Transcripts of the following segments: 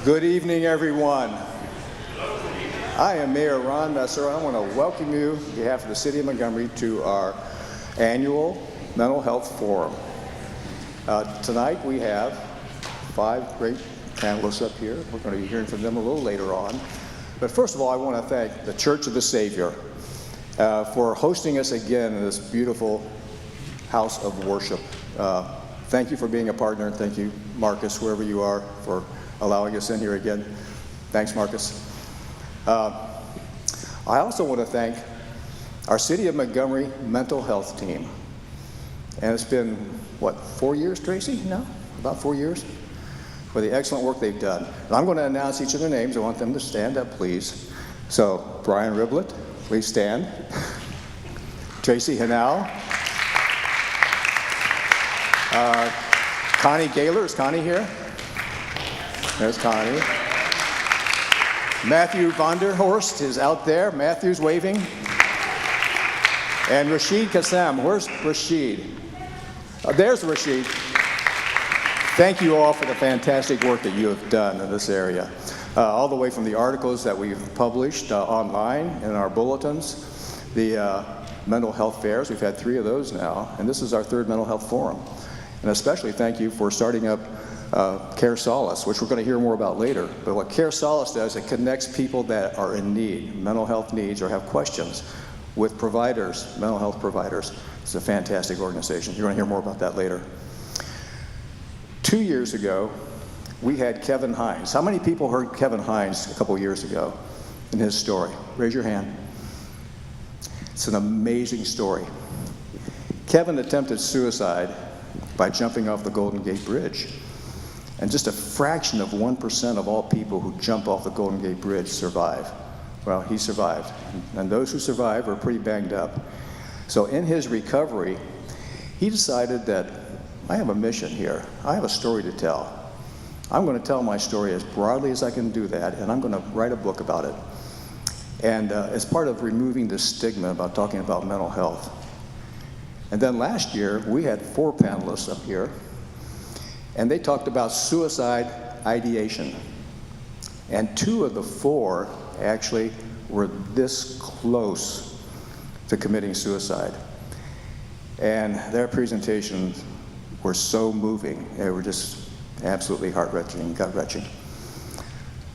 Good evening, everyone. I am Mayor Ron Messer. I want to welcome you on behalf of the City of Montgomery to our annual Mental Health Forum. Tonight we have 5 great panelists up here. We're going to be hearing from them a little later on. But first of all, I want to thank the Church of the Savior for hosting us again in this beautiful house of worship. Thank you for being a partner. Thank you, Marcus, wherever you are, for allowing us in here again. Thanks, Marcus. I also want to thank our City of Montgomery mental health team. And it's been, what, 4 years, Tracy? No? About 4 years? For the excellent work they've done. And I'm going to announce each of their names. I want them to stand up, please. So, Brian Riblett, please stand. Tracy Hanau. Connie Gaylor. Is Connie here? There's Connie. Matthew Vonderhorst is out there. Matthew's waving. And Rashid Kassam. Where's Rashid? There's Rashid. Thank you all for the fantastic work that you have done in this area. All the way from the articles that we've published online in our bulletins, the mental health fairs. We've had 3 of those now, and this is our 3rd mental health forum. And especially thank you for starting up Care Solace, which we're going to hear more about later. But what Care Solace does, it connects people that are in need, mental health needs, or have questions with providers, mental health providers. It's a fantastic organization. You're going to hear more about that later. 2 years ago, we had Kevin Hines. How many people heard Kevin Hines a couple years ago in his story? Raise your hand. It's an amazing story. Kevin attempted suicide by jumping off the Golden Gate Bridge. And just a fraction of 1% of all people who jump off the Golden Gate Bridge survive. Well, he survived. And those who survive are pretty banged up. So in his recovery, he decided that I have a mission here. I have a story to tell. I'm going to tell my story as broadly as I can do that, and I'm going to write a book about it. And as part of removing the stigma about talking about mental health. And then last year, we had 4 panelists up here, and they talked about suicide ideation. And 2 of the 4 actually were this close to committing suicide. And their presentations were so moving. They were just absolutely heart-wrenching, gut-wrenching.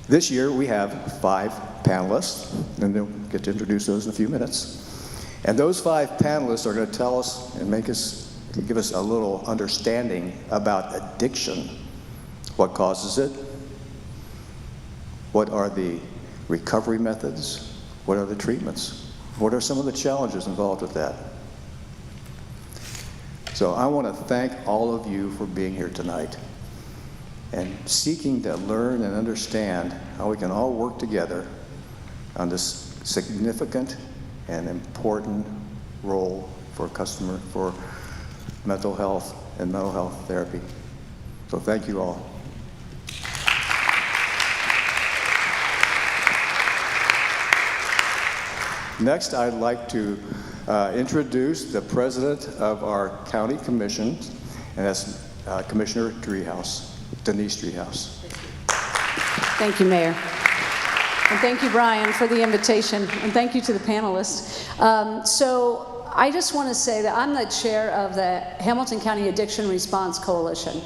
This year, we have 5 panelists, and they'll get to introduce those in a few minutes. And those 5 panelists are going to tell us and give us a little understanding about addiction. What causes it? What are the recovery methods? What are the treatments? What are some of the challenges involved with that? So I want to thank all of you for being here tonight and seeking to learn and understand how we can all work together on this significant and important role for mental health and mental health therapy. So thank you all. Next, I'd like to introduce the president of our county commission, and that's Commissioner Driehaus, Denise Driehaus. Thank you, Mayor. And thank you, Brian, for the invitation, and thank you to the panelists. So I just want to say that I'm the chair of the Hamilton County Addiction Response Coalition,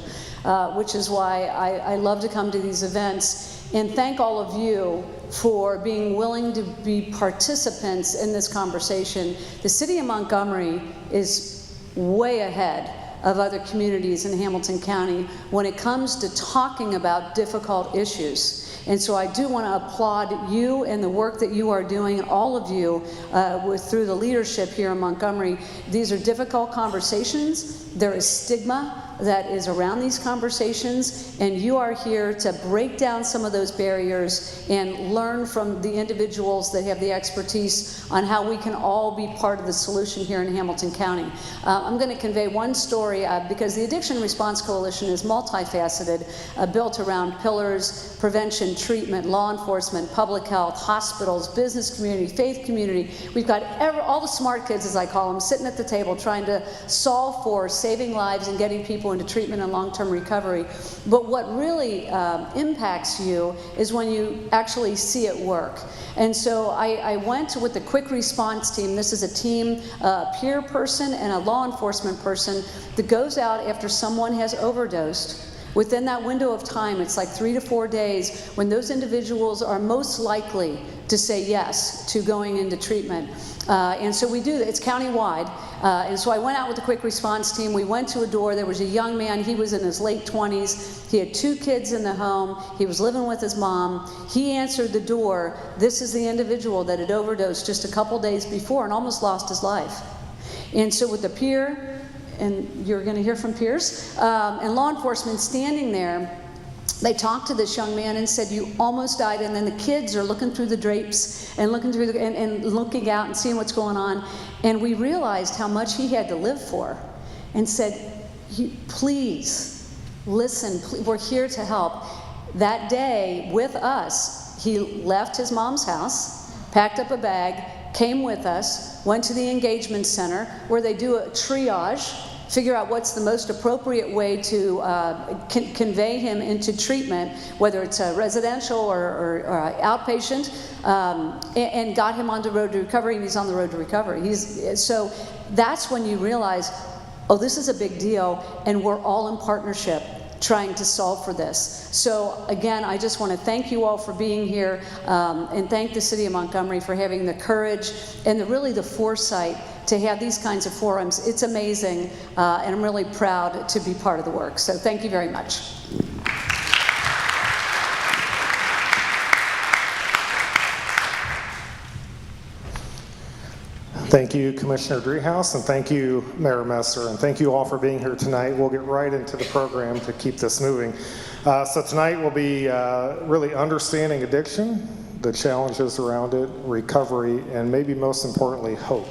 which is why I love to come to these events and thank all of you for being willing to be participants in this conversation. The City of Montgomery is way ahead of other communities in Hamilton County when it comes to talking about difficult issues. And so I do want to applaud you and the work that you are doing, all of you, through the leadership here in Montgomery. These are difficult conversations. There is stigma that is around these conversations, and you are here to break down some of those barriers and learn from the individuals that have the expertise on how we can all be part of the solution here in Hamilton County. I'm going to convey one story because the Addiction Response Coalition is multifaceted, built around pillars: prevention, treatment, law enforcement, public health, hospitals, business community, faith community. We've got all the smart kids, as I call them, sitting at the table trying to solve for saving lives and getting people people into treatment and long-term recovery. But what really impacts you is when you actually see it work. And so I went with the quick response team. This is a team, a peer person and a law enforcement person that goes out after someone has overdosed. Within that window of time, it's like 3 to 4 days, when those individuals are most likely to say yes to going into treatment. And so we do that. It's countywide. And so I went out with the quick response team. We went to a door. There was a young man. He was in his late 20s. He had 2 kids in the home. He was living with his mom. He answered the door. This is the individual that had overdosed just a couple days before and almost lost his life. And so with the peer, and you're going to hear from peers, and law enforcement standing there, they talked to this young man and said, "You almost died." And then the kids are looking through the drapes and looking through and looking out and seeing what's going on. And we realized how much he had to live for, and said, "Please listen. We're here to help." That day, with us, he left his mom's house, packed up a bag, came with us, went to the engagement center where they do a triage, figure out what's the most appropriate way to convey him into treatment, whether it's a residential or outpatient, and got him on the road to recovery, and he's on the road to recovery. So that's when you realize, oh, this is a big deal, and we're all in partnership trying to solve for this. So again, I just want to thank you all for being here, and thank the City of Montgomery for having the courage and really the foresight to have these kinds of forums. It's amazing, and I'm really proud to be part of the work. So thank you very much. Thank you, Commissioner Driehaus, and thank you, Mayor Messer, and thank you all for being here tonight. We'll get right into the program to keep this moving. So tonight we'll be really understanding addiction, the challenges around it, recovery, and maybe most importantly, hope.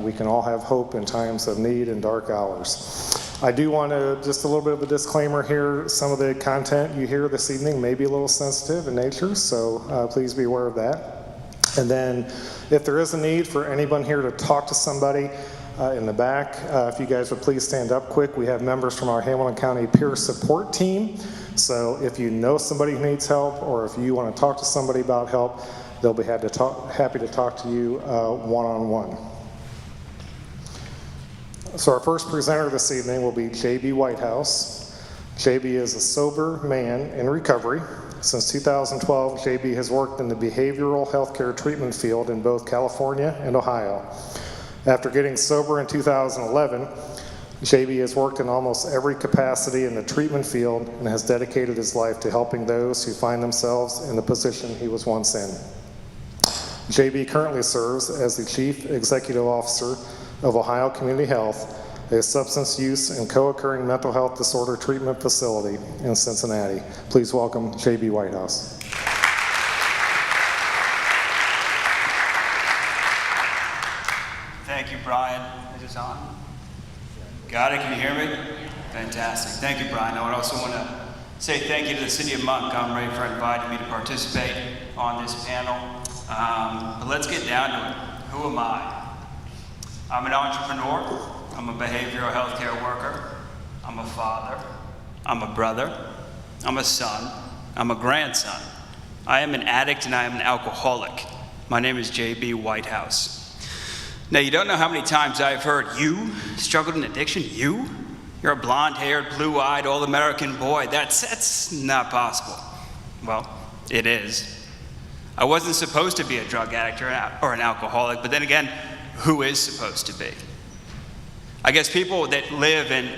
We can all have hope in times of need and dark hours. I do want to, just a little bit of a disclaimer here, some of the content you hear this evening may be a little sensitive in nature, so please be aware of that. And then if there is a need for anyone here to talk to somebody in the back, if you guys would please stand up quick. We have members from our Hamilton County Peer Support Team. So if you know somebody who needs help, or if you want to talk to somebody about help, they'll be happy to talk to you one-on-one. So our first presenter this evening will be J.B. Whitehouse. J.B. is a sober man in recovery. Since 2012, J.B. has worked in the behavioral healthcare treatment field in both California and Ohio. After getting sober in 2011, J.B. has worked in almost every capacity in the treatment field and has dedicated his life to helping those who find themselves in the position he was once in. J.B. currently serves as the Chief Executive Officer of Ohio Community Health, a substance use and co-occurring mental health disorder treatment facility in Cincinnati. Please welcome J.B. Whitehouse. Thank you, Brian. Is this on? Got it? Can you hear me? Fantastic. Thank you, Brian. I would also want to say thank you to the City of Montgomery for inviting me to participate on this panel. But let's get down to it. Who am I? I'm an entrepreneur. I'm a behavioral health care worker. I'm a father. I'm a brother. I'm a son. I'm a grandson. I am an addict and I am an alcoholic. My name is J.B. Whitehouse. Now, you don't know how many times I've heard, "You struggled in addiction? You? You're a blonde-haired, blue-eyed, all-American boy. That's not possible." Well, it is. I wasn't supposed to be a drug addict or an alcoholic, but then again, who is supposed to be? I guess people that live in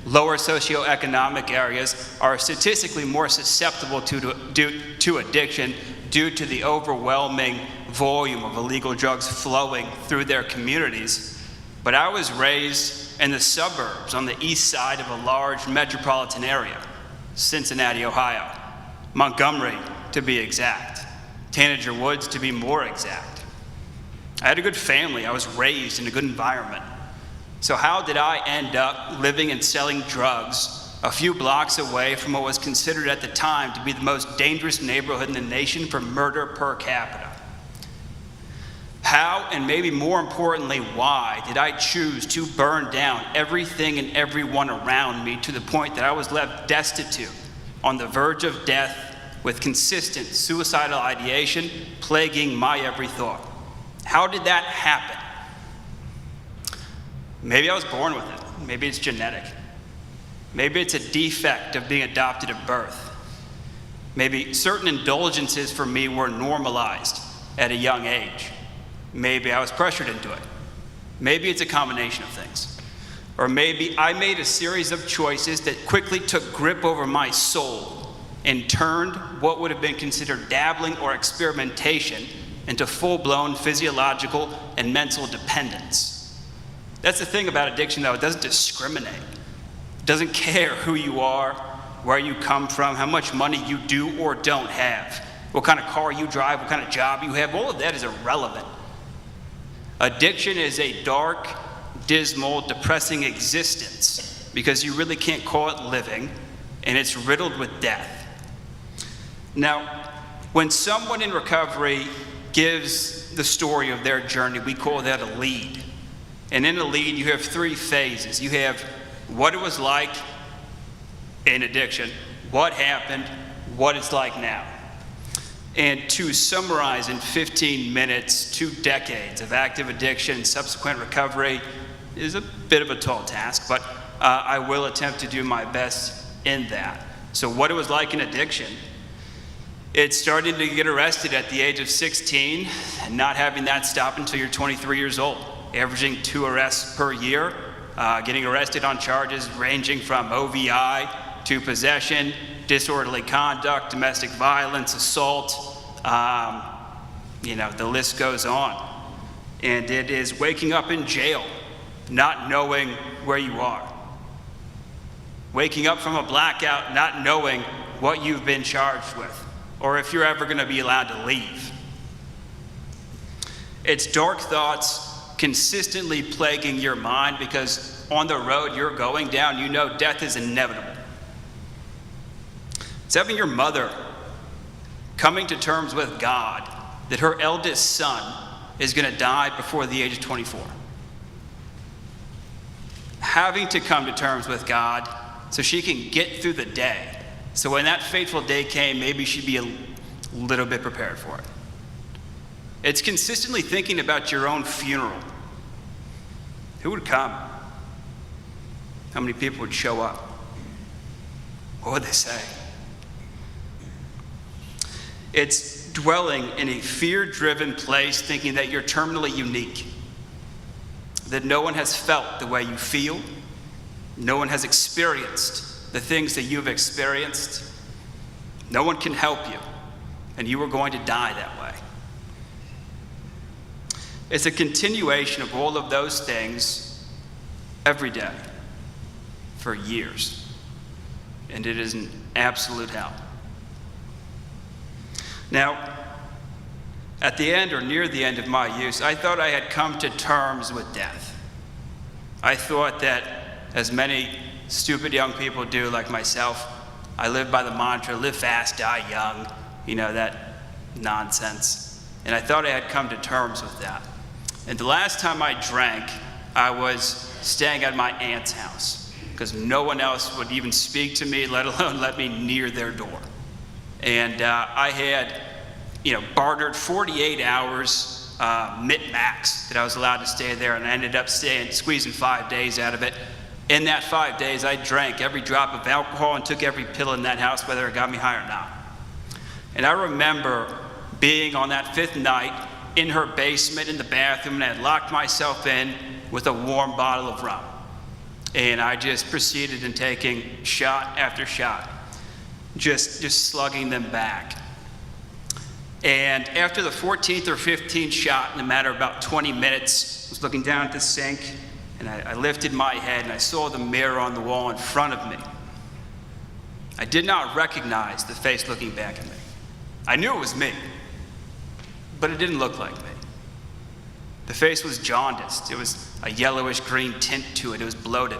lower socioeconomic areas are statistically more susceptible to addiction due to the overwhelming volume of illegal drugs flowing through their communities. But I was raised in the suburbs on the east side of a large metropolitan area, Cincinnati, Ohio, Montgomery to be exact, Tanager Woods to be more exact. I had a good family. I was raised in a good environment. So how did I end up living and selling drugs a few blocks away from what was considered at the time to be the most dangerous neighborhood in the nation for murder per capita? How, and maybe more importantly, why did I choose to burn down everything and everyone around me to the point that I was left destitute, on the verge of death, with consistent suicidal ideation plaguing my every thought? How did that happen? Maybe I was born with it. Maybe it's genetic. Maybe it's a defect of being adopted at birth. Maybe certain indulgences for me were normalized at a young age. Maybe I was pressured into it. Maybe it's a combination of things. Or maybe I made a series of choices that quickly took grip over my soul and turned what would have been considered dabbling or experimentation into full-blown physiological and mental dependence. That's the thing about addiction, though. It doesn't discriminate. It doesn't care who you are, where you come from, how much money you do or don't have, what kind of car you drive, what kind of job you have. All of that is irrelevant. Addiction is a dark, dismal, depressing existence because you really can't call it living, and it's riddled with death. Now, when someone in recovery gives the story of their journey, we call that a lead. And in a lead, you have three phases. You have what it was like in addiction, what happened, what it's like now. And to summarize in 15 minutes 2 decades of active addiction and subsequent recovery is a bit of a tall task, but I will attempt to do my best in that. So what it was like in addiction: it started to get arrested at the age of 16 and not having that stop until you're 23 years old, averaging 2 arrests per year, getting arrested on charges ranging from OVI to possession, disorderly conduct, domestic violence, assault, the list goes on. And it is waking up in jail, not knowing where you are. Waking up from a blackout, not knowing what you've been charged with, or if you're ever going to be allowed to leave. It's dark thoughts consistently plaguing your mind because on the road you're going down, you know death is inevitable. It's having your mother coming to terms with God that her eldest son is going to die before the age of 24. Having to come to terms with God so she can get through the day. So when that fateful day came, maybe she'd be a little bit prepared for it. It's consistently thinking about your own funeral. Who would come? How many people would show up? What would they say? It's dwelling in a fear-driven place, thinking that you're terminally unique, that no one has felt the way you feel, no one has experienced the things that you've experienced, no one can help you, and you are going to die that way. It's a continuation of all of those things every day for years, and it is an absolute hell. Now, at the end or near the end of my use, I thought I had come to terms with death. I thought that, as many stupid young people do like myself, I lived by the mantra, live fast, die young, that nonsense. And I thought I had come to terms with that. And the last time I drank, I was staying at my aunt's house because no one else would even speak to me, let alone let me near their door. And I had, bartered 48 hours max that I was allowed to stay there, and I ended up squeezing 5 days out of it. In that 5 days, I drank every drop of alcohol and took every pill in that house, whether it got me high or not. And I remember being on that 5th night in her basement in the bathroom, and I had locked myself in with a warm bottle of rum. And I just proceeded in taking shot after shot, just slugging them back. And after the 14th or 15th shot, in a matter of about 20 minutes, I was looking down at the sink, and I lifted my head, and I saw the mirror on the wall in front of me. I did not recognize the face looking back at me. I knew it was me, but it didn't look like me. The face was jaundiced. It was a yellowish green tint to it. It was bloated.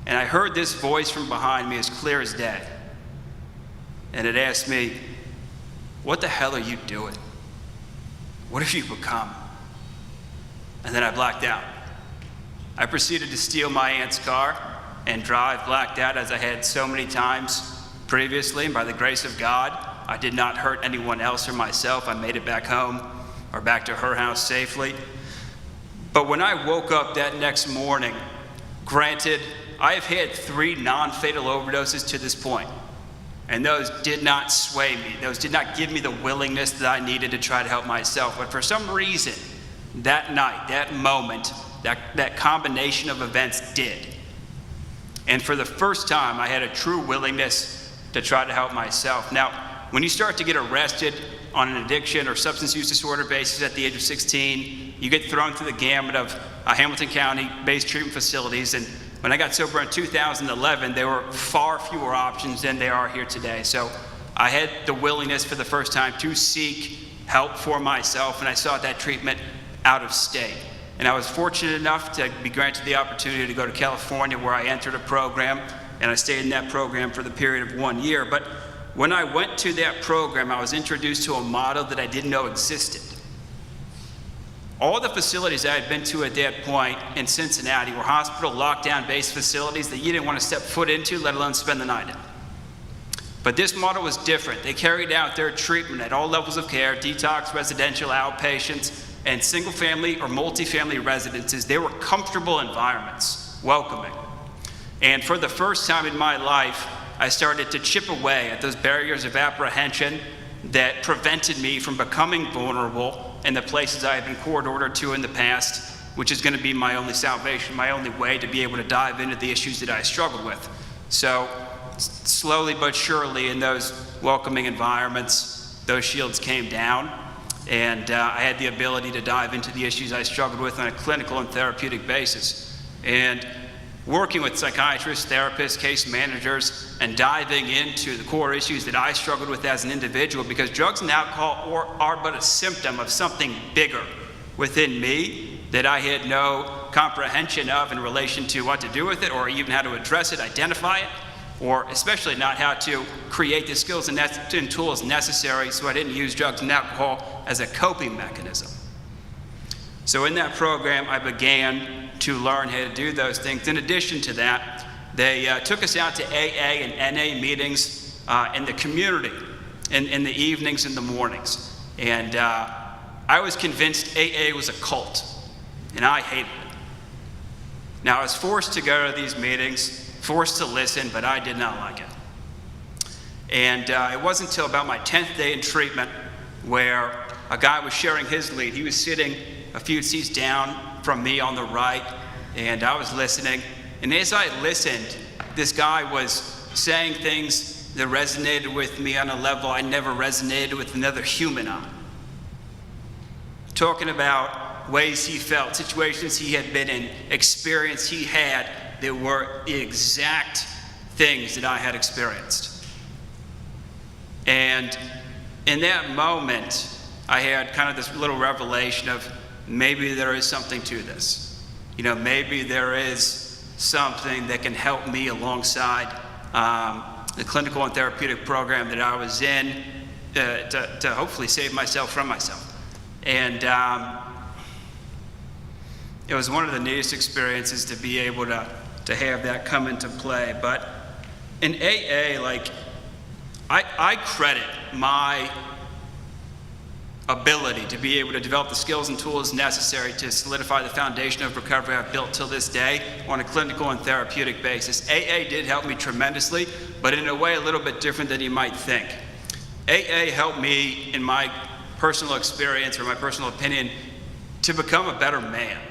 And I heard this voice from behind me as clear as day. And it asked me, "What the hell are you doing? What have you become? And then I blacked out. I proceeded to steal my aunt's car and drive blacked out as I had so many times previously, and by the grace of God, I did not hurt anyone else or myself. I made it back home or back to her house safely. But when I woke up that next morning, granted, I have had 3 non-fatal overdoses to this point, and those did not sway me. Those did not give me the willingness that I needed to try to help myself. But for some reason, that night, that moment, that combination of events did. And for the first time, I had a true willingness to try to help myself. Now, when you start to get arrested on an addiction or substance use disorder basis at the age of 16, you get thrown through the gamut of Hamilton County-based treatment facilities. And when I got sober in 2011, there were far fewer options than there are here today. So I had the willingness for the first time to seek help for myself, and I sought that treatment out of state. And I was fortunate enough to be granted the opportunity to go to California, where I entered a program, and I stayed in that program for the period of 1 year. But when I went to that program, I was introduced to a model that I didn't know existed. All the facilities I had been to at that point in Cincinnati were hospital lockdown-based facilities that you didn't want to step foot into, let alone spend the night in. But this model was different. They carried out their treatment at all levels of care: detox, residential, outpatients, and single-family or multi-family residences. They were comfortable environments, welcoming. And for the first time in my life, I started to chip away at those barriers of apprehension that prevented me from becoming vulnerable in the places I had been court-ordered to in the past, which is going to be my only salvation, my only way to be able to dive into the issues that I struggled with. So slowly but surely, in those welcoming environments, those shields came down, and I had the ability to dive into the issues I struggled with on a clinical and therapeutic basis. And working with psychiatrists, therapists, case managers, and diving into the core issues that I struggled with as an individual, because drugs and alcohol are but a symptom of something bigger within me that I had no comprehension of in relation to what to do with it, or even how to address it, identify it, or especially not how to create the skills and tools necessary so I didn't use drugs and alcohol as a coping mechanism. So in that program, I began to learn how to do those things. In addition to that, they took us out to AA and NA meetings in the community in the evenings and the mornings. And I was convinced AA was a cult, and I hated it. Now, I was forced to go to these meetings, forced to listen, but I did not like it. And it wasn't until about my 10th day in treatment where a guy was sharing his lead. He was sitting a few seats down from me on the right, and I was listening. And as I listened, this guy was saying things that resonated with me on a level I never resonated with another human on. Talking about ways he felt, situations he had been in, experience he had that were the exact things that I had experienced. And in that moment, I had kind of this little revelation of maybe there is something to this. You know, maybe there is something that can help me alongside the clinical and therapeutic program that I was in to hopefully save myself from myself. And it was one of the neatest experiences to be able to have that come into play. But in AA, like, I credit my ability to be able to develop the skills and tools necessary to solidify the foundation of recovery I've built till this day on a clinical and therapeutic basis. AA did help me tremendously, but in a way a little bit different than you might think. AA helped me, in my personal experience or my personal opinion, to become a better man.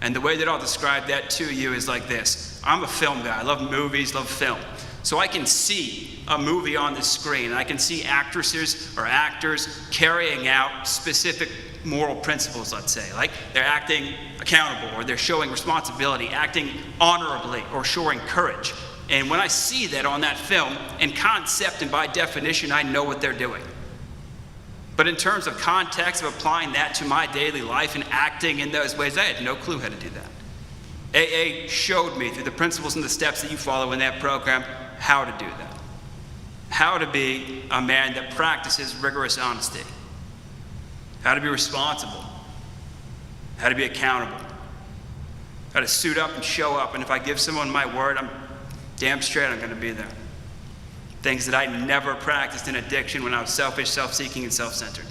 And the way that I'll describe that to you is like this. I'm a film guy. I love movies, love film. So I can see a movie on the screen. I can see actresses or actors carrying out specific moral principles, let's say. Like they're acting accountable, or they're showing responsibility, acting honorably, or showing courage. And when I see that on that film, in concept and by definition, I know what they're doing. But in terms of context of applying that to my daily life and acting in those ways, I had no clue how to do that. AA showed me through the principles and the steps that you follow in that program how to do that. How to be a man that practices rigorous honesty. how to be responsible, how to be accountable, how to suit up and show up. And if I give someone my word, I'm damn straight I'm going to be there. Things that I never practiced in addiction when I was selfish, self-seeking, and self-centered.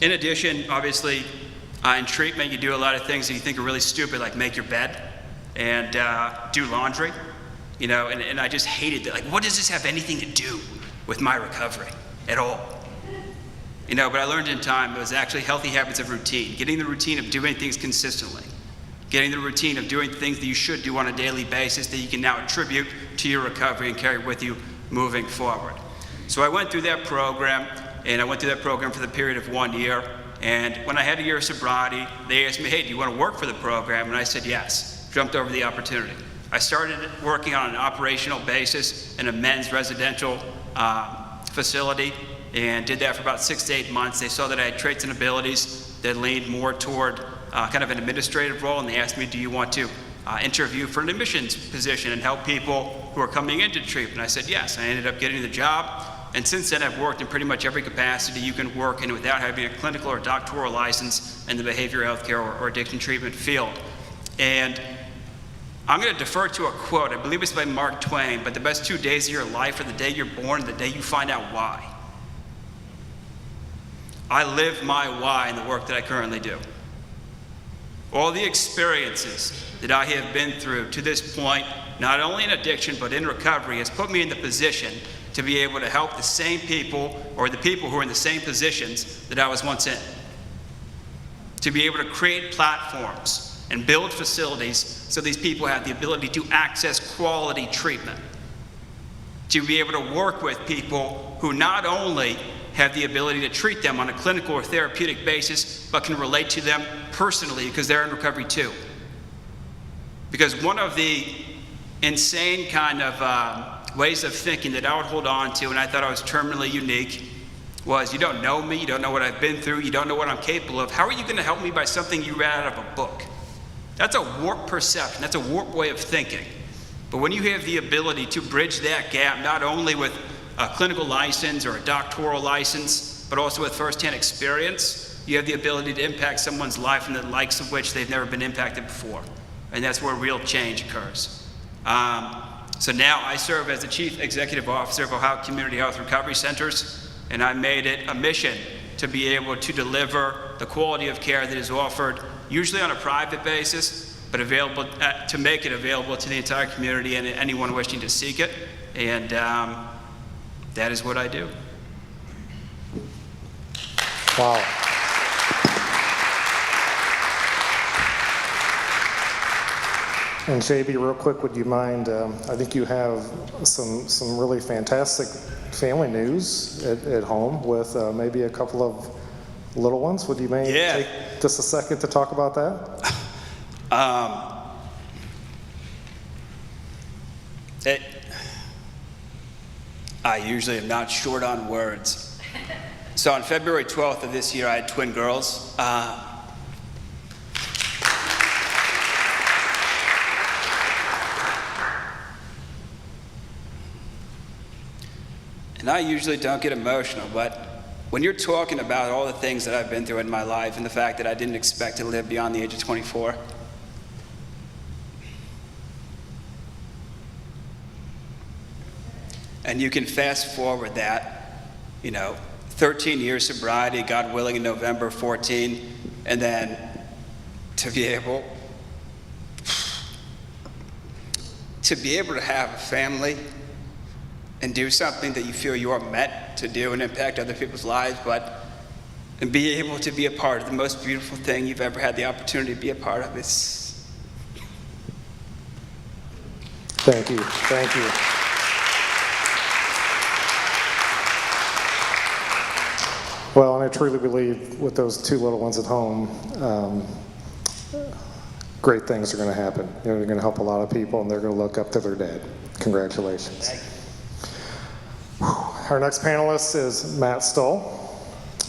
In addition, obviously, in treatment, you do a lot of things that you think are really stupid, like make your bed and do laundry. You know, and I just hated that. Like, what does this have anything to do with my recovery at all? You know, but I learned in time it was actually healthy habits of routine, getting the routine of doing things consistently, getting the routine of doing things that you should do on a daily basis that you can now attribute to your recovery and carry with you moving forward. So I went through that program, and I went through that program for the period of 1 year. And when I had a year of sobriety, they asked me, hey, do you want to work for the program? And I said yes, jumped over the opportunity. I started working on an operational basis in a men's residential facility and did that for about 6 to 8 months. They saw that I had traits and abilities that leaned more toward kind of an administrative role, and they asked me, do you want to interview for an admissions position and help people who are coming into treatment? I said yes. I ended up getting the job, and since then I've worked in pretty much every capacity you can work in without having a clinical or doctoral license in the behavioral health care or addiction treatment field. And I'm going to defer to a quote. I believe it's by Mark Twain, but the best 2 days of your life are the day you're born and the day you find out why. I live my why in the work that I currently do. All the experiences that I have been through to this point, not only in addiction but in recovery, has put me in the position to be able to help the same people or the people who are in the same positions that I was once in. To be able to create platforms and build facilities so these people have the ability to access quality treatment. To be able to work with people who not only have the ability to treat them on a clinical or therapeutic basis, but can relate to them personally because they're in recovery too. Because one of the insane kind of ways of thinking that I would hold on to, and I thought I was terminally unique, was you don't know me, you don't know what I've been through, you don't know what I'm capable of. How are you going to help me by something you read out of a book? That's a warped perception. That's a warped way of thinking. But when you have the ability to bridge that gap, not only with a clinical license or a doctoral license, but also with firsthand experience, you have the ability to impact someone's life in the likes of which they've never been impacted before. And that's where real change occurs. So now I serve as the Chief Executive Officer of Ohio Community Health Recovery Centers, and I made it a mission to be able to deliver the quality of care that is offered, usually on a private basis, but available to make it available to the entire community and anyone wishing to seek it. And that is what I do. Wow. And JB, real quick, would you mind, I think you have some really fantastic family news at home with maybe a couple of little ones. Would you maybe take just a second to talk about that? I usually am not short on words. So on February 12th of this year, I had twin girls. And I usually don't get emotional, but when you're talking about all the things that I've been through in my life and the fact that I didn't expect to live beyond the age of 24, and you can fast forward that, 13 years sobriety, God willing, in November 14, and then to be able to have a family and do something that you feel you are meant to do and impact other people's lives, and be able to be a part of the most beautiful thing you've ever had the opportunity to be a part of. Thank you. Thank you. Well, and I truly believe with those two little ones at home, great things are going to happen. They're going to help a lot of people, and they're going to look up to their dad. Congratulations. Our next panelist is Matt Stoll.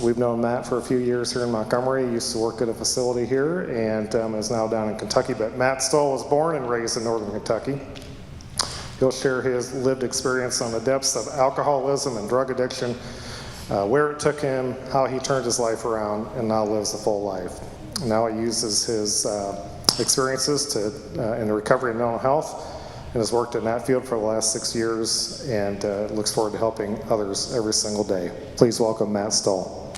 We've known Matt for a few years here in Montgomery. He used to work at a facility here and is now down in Kentucky. But Matt Stoll was born and raised in northern Kentucky. He'll share his lived experience on the depths of alcoholism and drug addiction where it took him, how he turned his life around, and now lives a full life. Now he uses his experiences in the recovery of mental health, and has worked in that field for the last 6 years, and looks forward to helping others every single day. Please welcome Matt Stoll.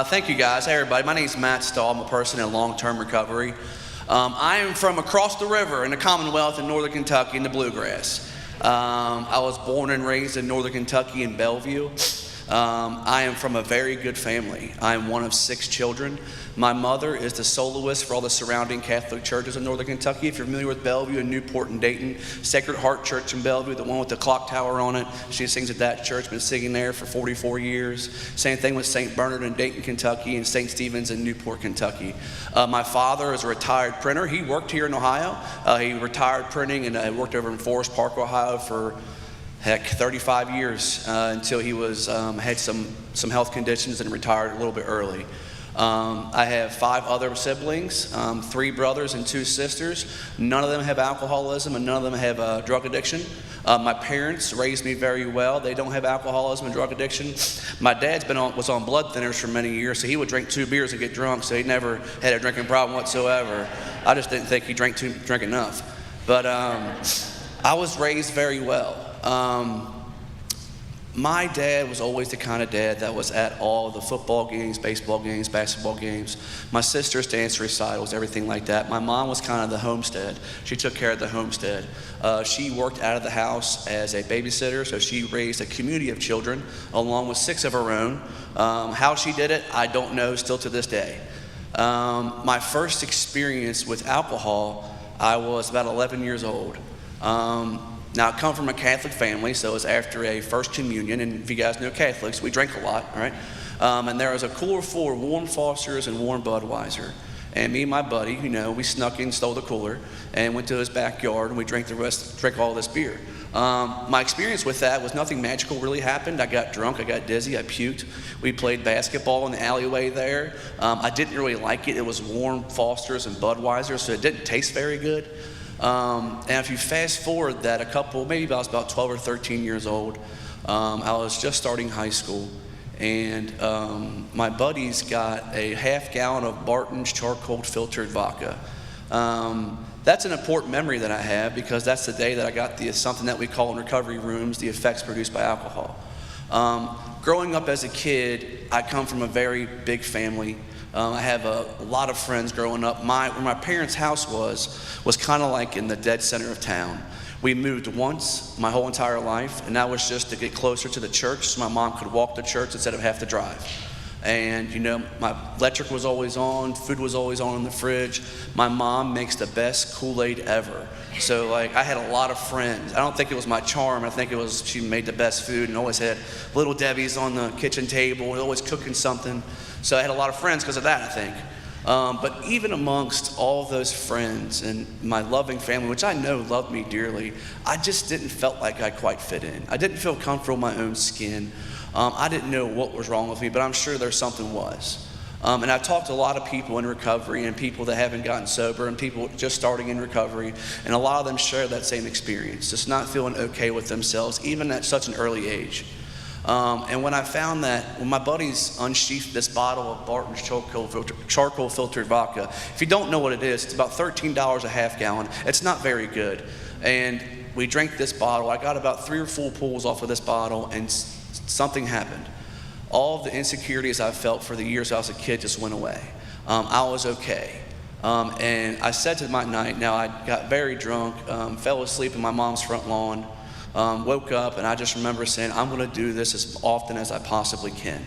Thank you, guys. Hey, everybody. My name is Matt Stoll. I'm a person in long-term recovery. I am from across the river in the Commonwealth in northern Kentucky in the Bluegrass. I was born and raised in northern Kentucky in Bellevue. I am from a very good family. I am one of 6 children. My mother is the soloist for all the surrounding Catholic churches in northern Kentucky. If you're familiar with Bellevue and Newport and Dayton, Sacred Heart Church in Bellevue, the one with the clock tower on it, she sings at that church, been singing there for 44 years. Same thing with St. Bernard in Dayton, Kentucky, and St. Stephen's in Newport, Kentucky. My father is a retired printer. He worked here in Ohio. He retired printing and worked over in Forest Park, Ohio for 35 years until he was had some health conditions and retired a little bit early. I have 5 other siblings, 3 brothers and 2 sisters. None of them have alcoholism and none of them have drug addiction. My parents raised me very well. They don't have alcoholism and drug addiction. My dad's was on blood thinners for many years, so he would drink 2 beers and get drunk, so he never had a drinking problem whatsoever. I just didn't think he drank enough. But I was raised very well. My dad was always the kind of dad that was at all the football games, baseball games, basketball games. My sister's dance recitals, everything like that. My mom was kind of the homestead. She took care of the homestead. She worked out of the house as a babysitter, so she raised a community of children along with 6 of her own. How she did it, I don't know still to this day. My first experience with alcohol, I was about 11 years old. Now, I come from a Catholic family, so it was after a First Communion, and if you guys know Catholics, we drink a lot, all right? And there was a cooler full of warm Fosters and warm Budweiser. And me and my buddy, we snuck in, stole the cooler, and went to his backyard, and we drank all this beer. My experience with that was nothing magical really happened. I got drunk, I got dizzy, I puked. We played basketball in the alleyway there. I didn't really like it. It was warm Fosters and Budweiser, so it didn't taste very good. And if you fast forward that maybe I was about 12 or 13 years old, I was just starting high school, and my buddies got a half gallon of Barton's charcoal filtered vodka. That's an important memory that I have because that's the day that I got something that we call in recovery rooms, the effects produced by alcohol. Growing up as a kid, I come from a very big family. I have a lot of friends growing up. Where my parents' house was kind of like in the dead center of town. We moved once my whole entire life, and that was just to get closer to the church so my mom could walk to church instead of have to drive. And my electric was always on, food was always on in the fridge. My mom makes the best Kool-Aid ever. So I had a lot of friends. I don't think it was my charm. I think it was she made the best food and always had Little Debbie's on the kitchen table, always cooking something. So I had a lot of friends because of that, I think. But even amongst all those friends and my loving family, which I know loved me dearly, I just didn't felt like I quite fit in. I didn't feel comfortable in my own skin. I didn't know what was wrong with me, but I'm sure there something was. And I've talked to a lot of people in recovery and people that haven't gotten sober and people just starting in recovery, and a lot of them share that same experience, just not feeling okay with themselves, even at such an early age. And when I found that, when my buddies unsheathed this bottle of Barton's charcoal filtered vodka, if you don't know what it is, it's about $13 a half gallon. It's not very good. And we drank this bottle. I got about 3 or 4 pulls off of this bottle, and something happened. All of the insecurities I felt for the years I was a kid just went away. I was okay. And I said to my night, now I got very drunk, fell asleep in my mom's front lawn, woke up, and I just remember saying, I'm going to do this as often as I possibly can.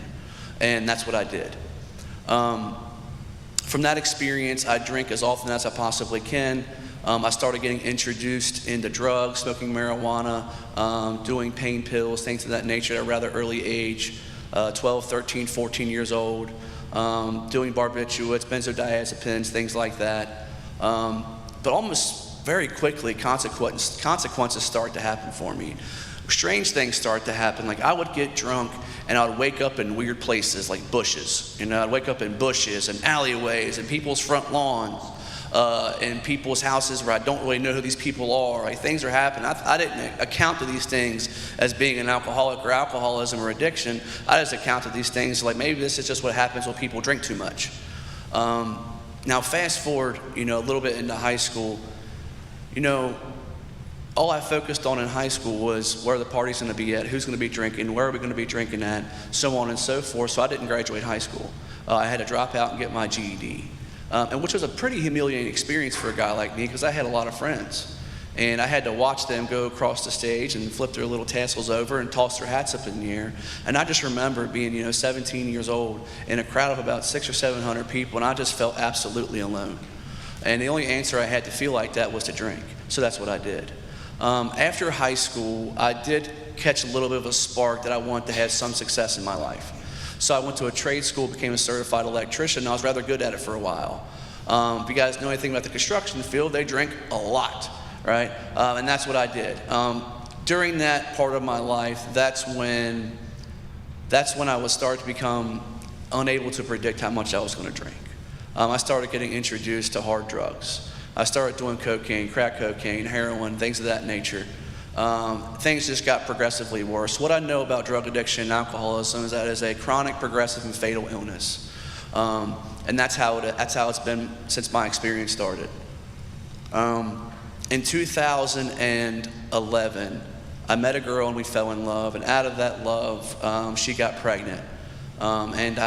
And that's what I did. From that experience, I drink as often as I possibly can. I started getting introduced into drugs, smoking marijuana, doing pain pills, things of that nature at a rather early age, 12, 13, 14 years old, doing barbiturates, benzodiazepines, things like that. But almost very quickly, consequences start to happen for me. Strange things start to happen. Like I would get drunk and I would wake up in weird places like bushes. I'd wake up in bushes and alleyways and people's front lawns. in people's houses where I don't really know who these people are. Like, things are happening. I didn't account to these things as being an alcoholic or alcoholism or addiction. I just accounted these things like maybe this is just what happens when people drink too much. Now fast forward, a little bit into high school. All I focused on in high school was where the party's going to be at, who's going to be drinking, where are we going to be drinking at, so on and so forth. So I didn't graduate high school. I had to drop out and get my GED, and which was a pretty humiliating experience for a guy like me because I had a lot of friends. And I had to watch them go across the stage and flip their little tassels over and toss their hats up in the air. And I just remember being, 17 years old in a crowd of about 600 or 700 people, and I just felt absolutely alone. And the only answer I had to feel like that was to drink. So that's what I did. After high school, I did catch a little bit of a spark that I wanted to have some success in my life. So I went to a trade school, became a certified electrician, and I was rather good at it for a while. If you guys know anything about the construction field, they drink a lot, right? And that's what I did. During that part of my life, that's when I was starting to become unable to predict how much I was going to drink. I started getting introduced to hard drugs. I started doing cocaine, crack cocaine, heroin, things of that nature. Things just got progressively worse. What I know about drug addiction and alcoholism is that it is a chronic, progressive, and fatal illness. And that's how it's been since my experience started. In 2011, I met a girl and we fell in love. And out of that love, she got pregnant. And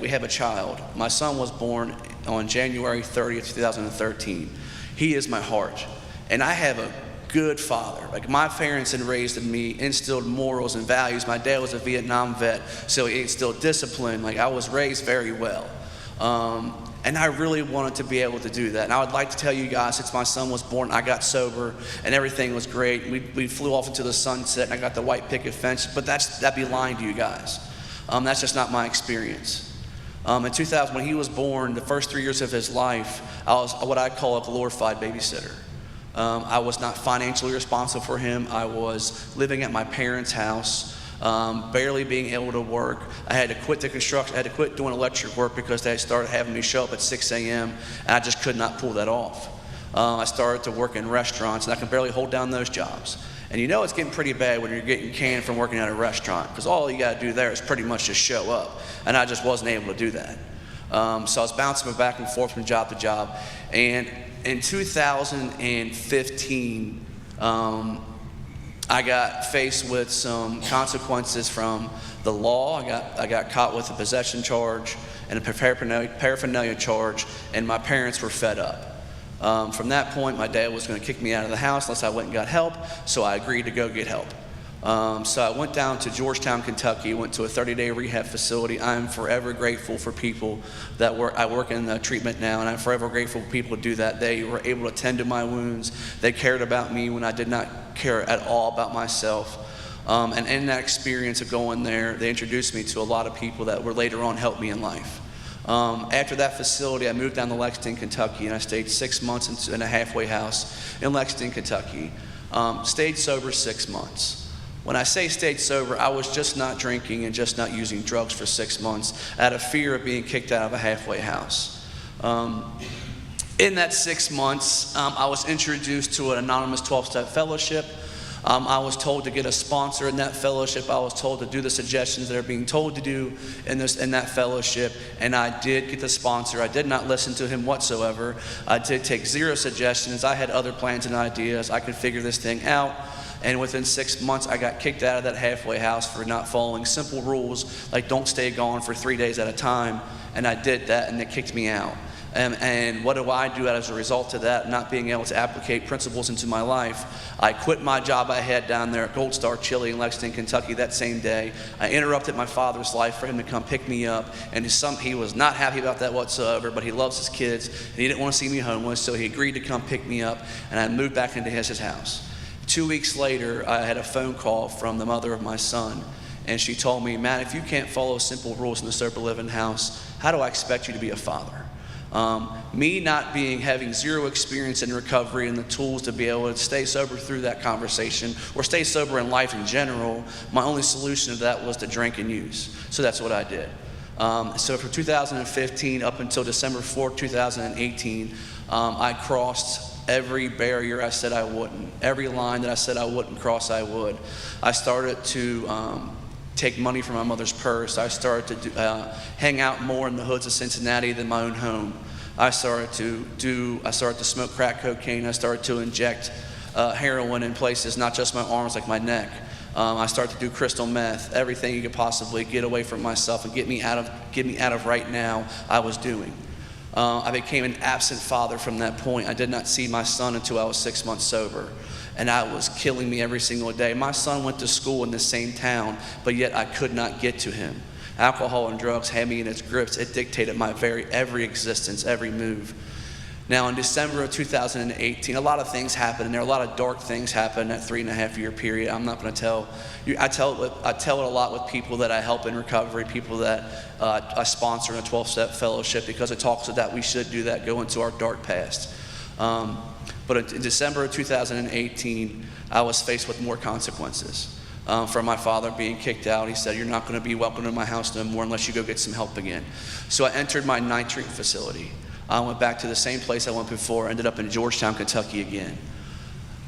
we have a child. My son was born on January 30th, 2013. He is my heart. And I have a good father. Like, my parents had raised in me, instilled morals and values. My dad was a Vietnam vet, so he instilled discipline. Like, I was raised very well. And I really wanted to be able to do that. And I would like to tell you guys, since my son was born, I got sober and everything was great. We flew off into the sunset and I got the white picket fence, but that'd be lying to you guys. That's just not my experience. In 2000, when he was born, the first 3 years of his life, I was what I call a glorified babysitter. I was not financially responsible for him. I was living at my parents' house, barely being able to work. I had to quit the construction. I had to quit doing electric work because they started having me show up at 6 a.m. and I just could not pull that off. I started to work in restaurants and I could barely hold down those jobs. And it's getting pretty bad when you're getting canned from working at a restaurant, because all you got to do there is pretty much just show up. And I just wasn't able to do that. So I was bouncing back and forth from job to job. And in 2015, I got faced with some consequences from the law. I got caught with a possession charge and a paraphernalia charge, and my parents were fed up. From that point, my dad was going to kick me out of the house unless I went and got help, so I agreed to go get help. So I went down to Georgetown, Kentucky, went to a 30-day rehab facility. I'm forever grateful for people that I work in treatment now, and I'm forever grateful for people who do that. They were able to tend to my wounds. They cared about me when I did not care at all about myself. And in that experience of going there, they introduced me to a lot of people that were later on helped me in life. After that facility, I moved down to Lexington, Kentucky, and I stayed 6 months in a halfway house in Lexington, Kentucky. Stayed sober 6 months. When I say stayed sober, I was just not drinking and just not using drugs for 6 months out of fear of being kicked out of a halfway house. In that 6 months, I was introduced to an anonymous 12-step fellowship. I was told to get a sponsor in that fellowship. I was told to do the suggestions that are being told to do in that fellowship, and I did get the sponsor. I did not listen to him whatsoever. I did take 0 suggestions. I had other plans and ideas. I could figure this thing out. And within 6 months, I got kicked out of that halfway house for not following simple rules like don't stay gone for 3 days at a time. And I did that, and they kicked me out. And what do I do as a result of that, not being able to applicate principles into my life? I quit my job I had down there at Gold Star Chili in Lexington, Kentucky that same day. I interrupted my father's life for him to come pick me up. And he was not happy about that whatsoever, but he loves his kids, and he didn't want to see me homeless, so he agreed to come pick me up, and I moved back into his house. 2 weeks later, I had a phone call from the mother of my son, and she told me, "Matt, if you can't follow simple rules in the sober living house, how do I expect you to be a father?" Me having 0 experience in recovery and the tools to be able to stay sober through that conversation or stay sober in life in general, my only solution to that was to drink and use. So that's what I did. So from 2015 up until December 4, 2018, I crossed every barrier I said I wouldn't. Every line that I said I wouldn't cross, I would. I started to take money from my mother's purse. I started to hang out more in the hoods of Cincinnati than my own home. I started to smoke crack cocaine. I started to inject heroin in places, not just my arms, like my neck. I started to do crystal meth, everything you could possibly get away from myself and get me out of right now, I was doing. I became an absent father from that point. I did not see my son until I was 6 months sober, and that was killing me every single day. My son went to school in the same town, but yet I could not get to him. Alcohol and drugs had me in its grips. It dictated my every existence, every move. Now, in December of 2018, a lot of things happened, and there are a lot of dark things happened in that 3.5-year period. I'm not going to tell you. I tell it a lot with people that I help in recovery, people that I sponsor in a 12-step fellowship, because it talks about that we should do that, go into our dark past. But in December of 2018, I was faced with more consequences. From my father being kicked out. He said, "You're not going to be welcome in my house no more unless you go get some help again." So I entered my night treatment facility. I went back to the same place I went before, ended up in Georgetown, Kentucky again.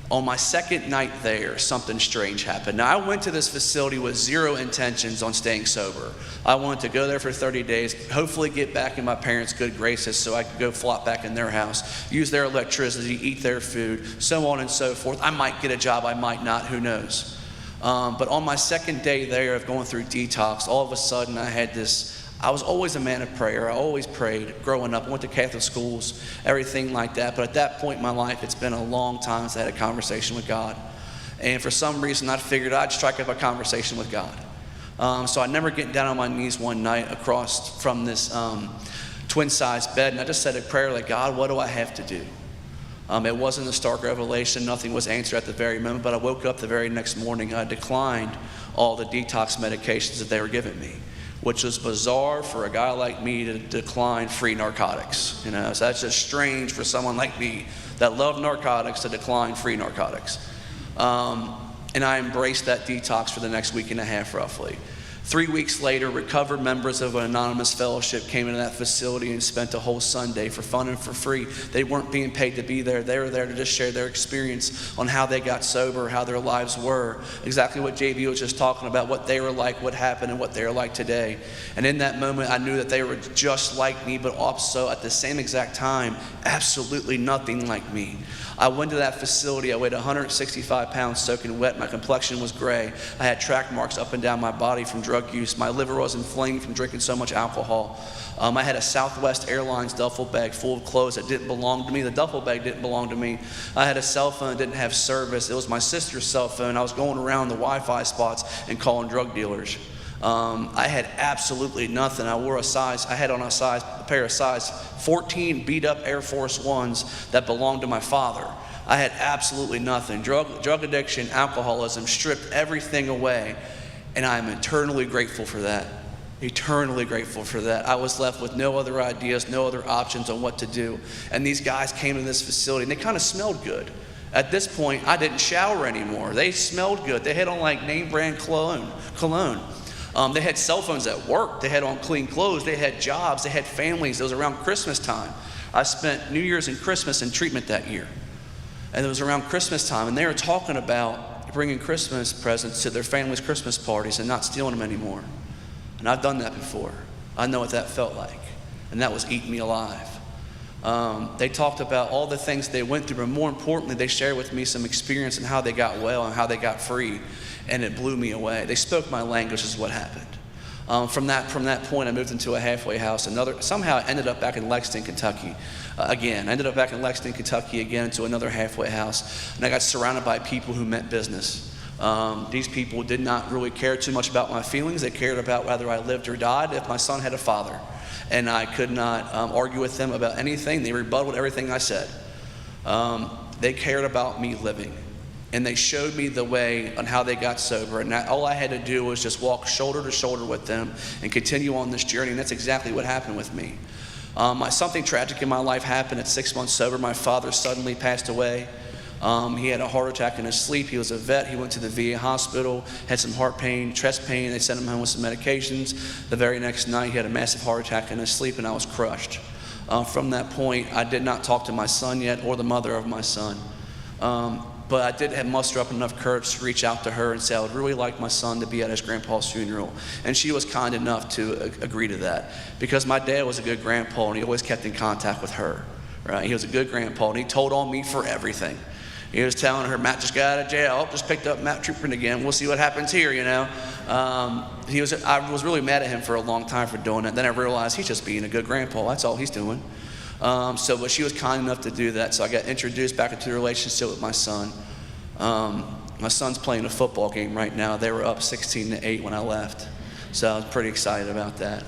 On my second night there, something strange happened. Now, I went to this facility with zero intentions on staying sober. I wanted to go there for 30 days, hopefully get back in my parents' good graces so I could go flop back in their house, use their electricity, eat their food, so on and so forth. I might get a job, I might not, who knows. But on my second day there of going through detox, all of a sudden I was always a man of prayer. I always prayed growing up. I went to Catholic schools, everything like that. But at that point in my life, it's been a long time since I had a conversation with God. And for some reason, I figured I'd strike up a conversation with God. So I remember getting down on my knees one night across from this twin-sized bed, and I just said a prayer like, "God, what do I have to do?" It wasn't a stark revelation. Nothing was answered at the very moment, but I woke up the very next morning. I declined all the detox medications that they were giving me, which was bizarre for a guy like me to decline free narcotics. So that's just strange for someone like me that loved narcotics to decline free narcotics. And I embraced that detox for the next week and a half, roughly. 3 weeks later, recovered members of an anonymous fellowship came into that facility and spent a whole Sunday for fun and for free. They weren't being paid to be there. They were there to just share their experience on how they got sober, how their lives were, exactly what JB was just talking about, what they were like, what happened, and what they're like today. And in that moment, I knew that they were just like me, but also at the same exact time, absolutely nothing like me. I went to that facility. I weighed 165 pounds, soaking wet. My complexion was gray. I had track marks up and down my body from drug use. My liver was inflamed from drinking so much alcohol. I had a Southwest Airlines duffel bag full of clothes that didn't belong to me. The duffel bag didn't belong to me. I had a cell phone that didn't have service. It was my sister's cell phone. I was going around the Wi-Fi spots and calling drug dealers. I had absolutely nothing. I had on a pair of size 14 beat up Air Force Ones that belonged to my father. I had absolutely nothing. Drug addiction, alcoholism stripped everything away, and I'm eternally grateful for that. Eternally grateful for that. I was left with no other ideas, no other options on what to do. And these guys came to this facility, and they kind of smelled good. At this point, I didn't shower anymore. They smelled good. They had on like name brand cologne. They had cell phones at work. They had on clean clothes. They had jobs. They had families. It was around Christmas time. I spent New Year's and Christmas in treatment that year. And it was around Christmas time, and they were talking about bringing Christmas presents to their families' Christmas parties and not stealing them anymore. And I've done that before. I know what that felt like. And that was eating me alive. They talked about all the things they went through, but more importantly, they shared with me some experience and how they got well and how they got free, and it blew me away. They spoke my language is what happened. From that point, I moved into a halfway house. Somehow I ended up back in Lexington, Kentucky again. I ended up back in Lexington, Kentucky again into another halfway house, and I got surrounded by people who meant business. These people did not really care too much about my feelings. They cared about whether I lived or died, if my son had a father. And I could not argue with them about anything. They rebutted everything I said. They cared about me living. And they showed me the way on how they got sober. And all I had to do was just walk shoulder to shoulder with them and continue on this journey. And that's exactly what happened with me. Something tragic in my life happened at 6 months sober. My father suddenly passed away. He had a heart attack in his sleep. He was a vet. He went to the VA hospital, had some heart pain, chest pain. They sent him home with some medications. The very next night, he had a massive heart attack in his sleep, and I was crushed. From that point, I did not talk to my son yet or the mother of my son. But I did have muster up enough courage to reach out to her and say I would really like my son to be at his grandpa's funeral. And she was kind enough to agree to that, because my dad was a good grandpa and he always kept in contact with her. Right? He was a good grandpa and he told on me for everything. He was telling her, Matt just got out of jail. Oh, just picked up Matt trooping again. We'll see what happens here, you know. I was really mad at him for a long time for doing it. Then I realized he's just being a good grandpa. That's all he's doing. But she was kind enough to do that. So I got introduced back into the relationship with my son. My son's playing a football game right now. They were up 16-8 when I left. So I was pretty excited about that.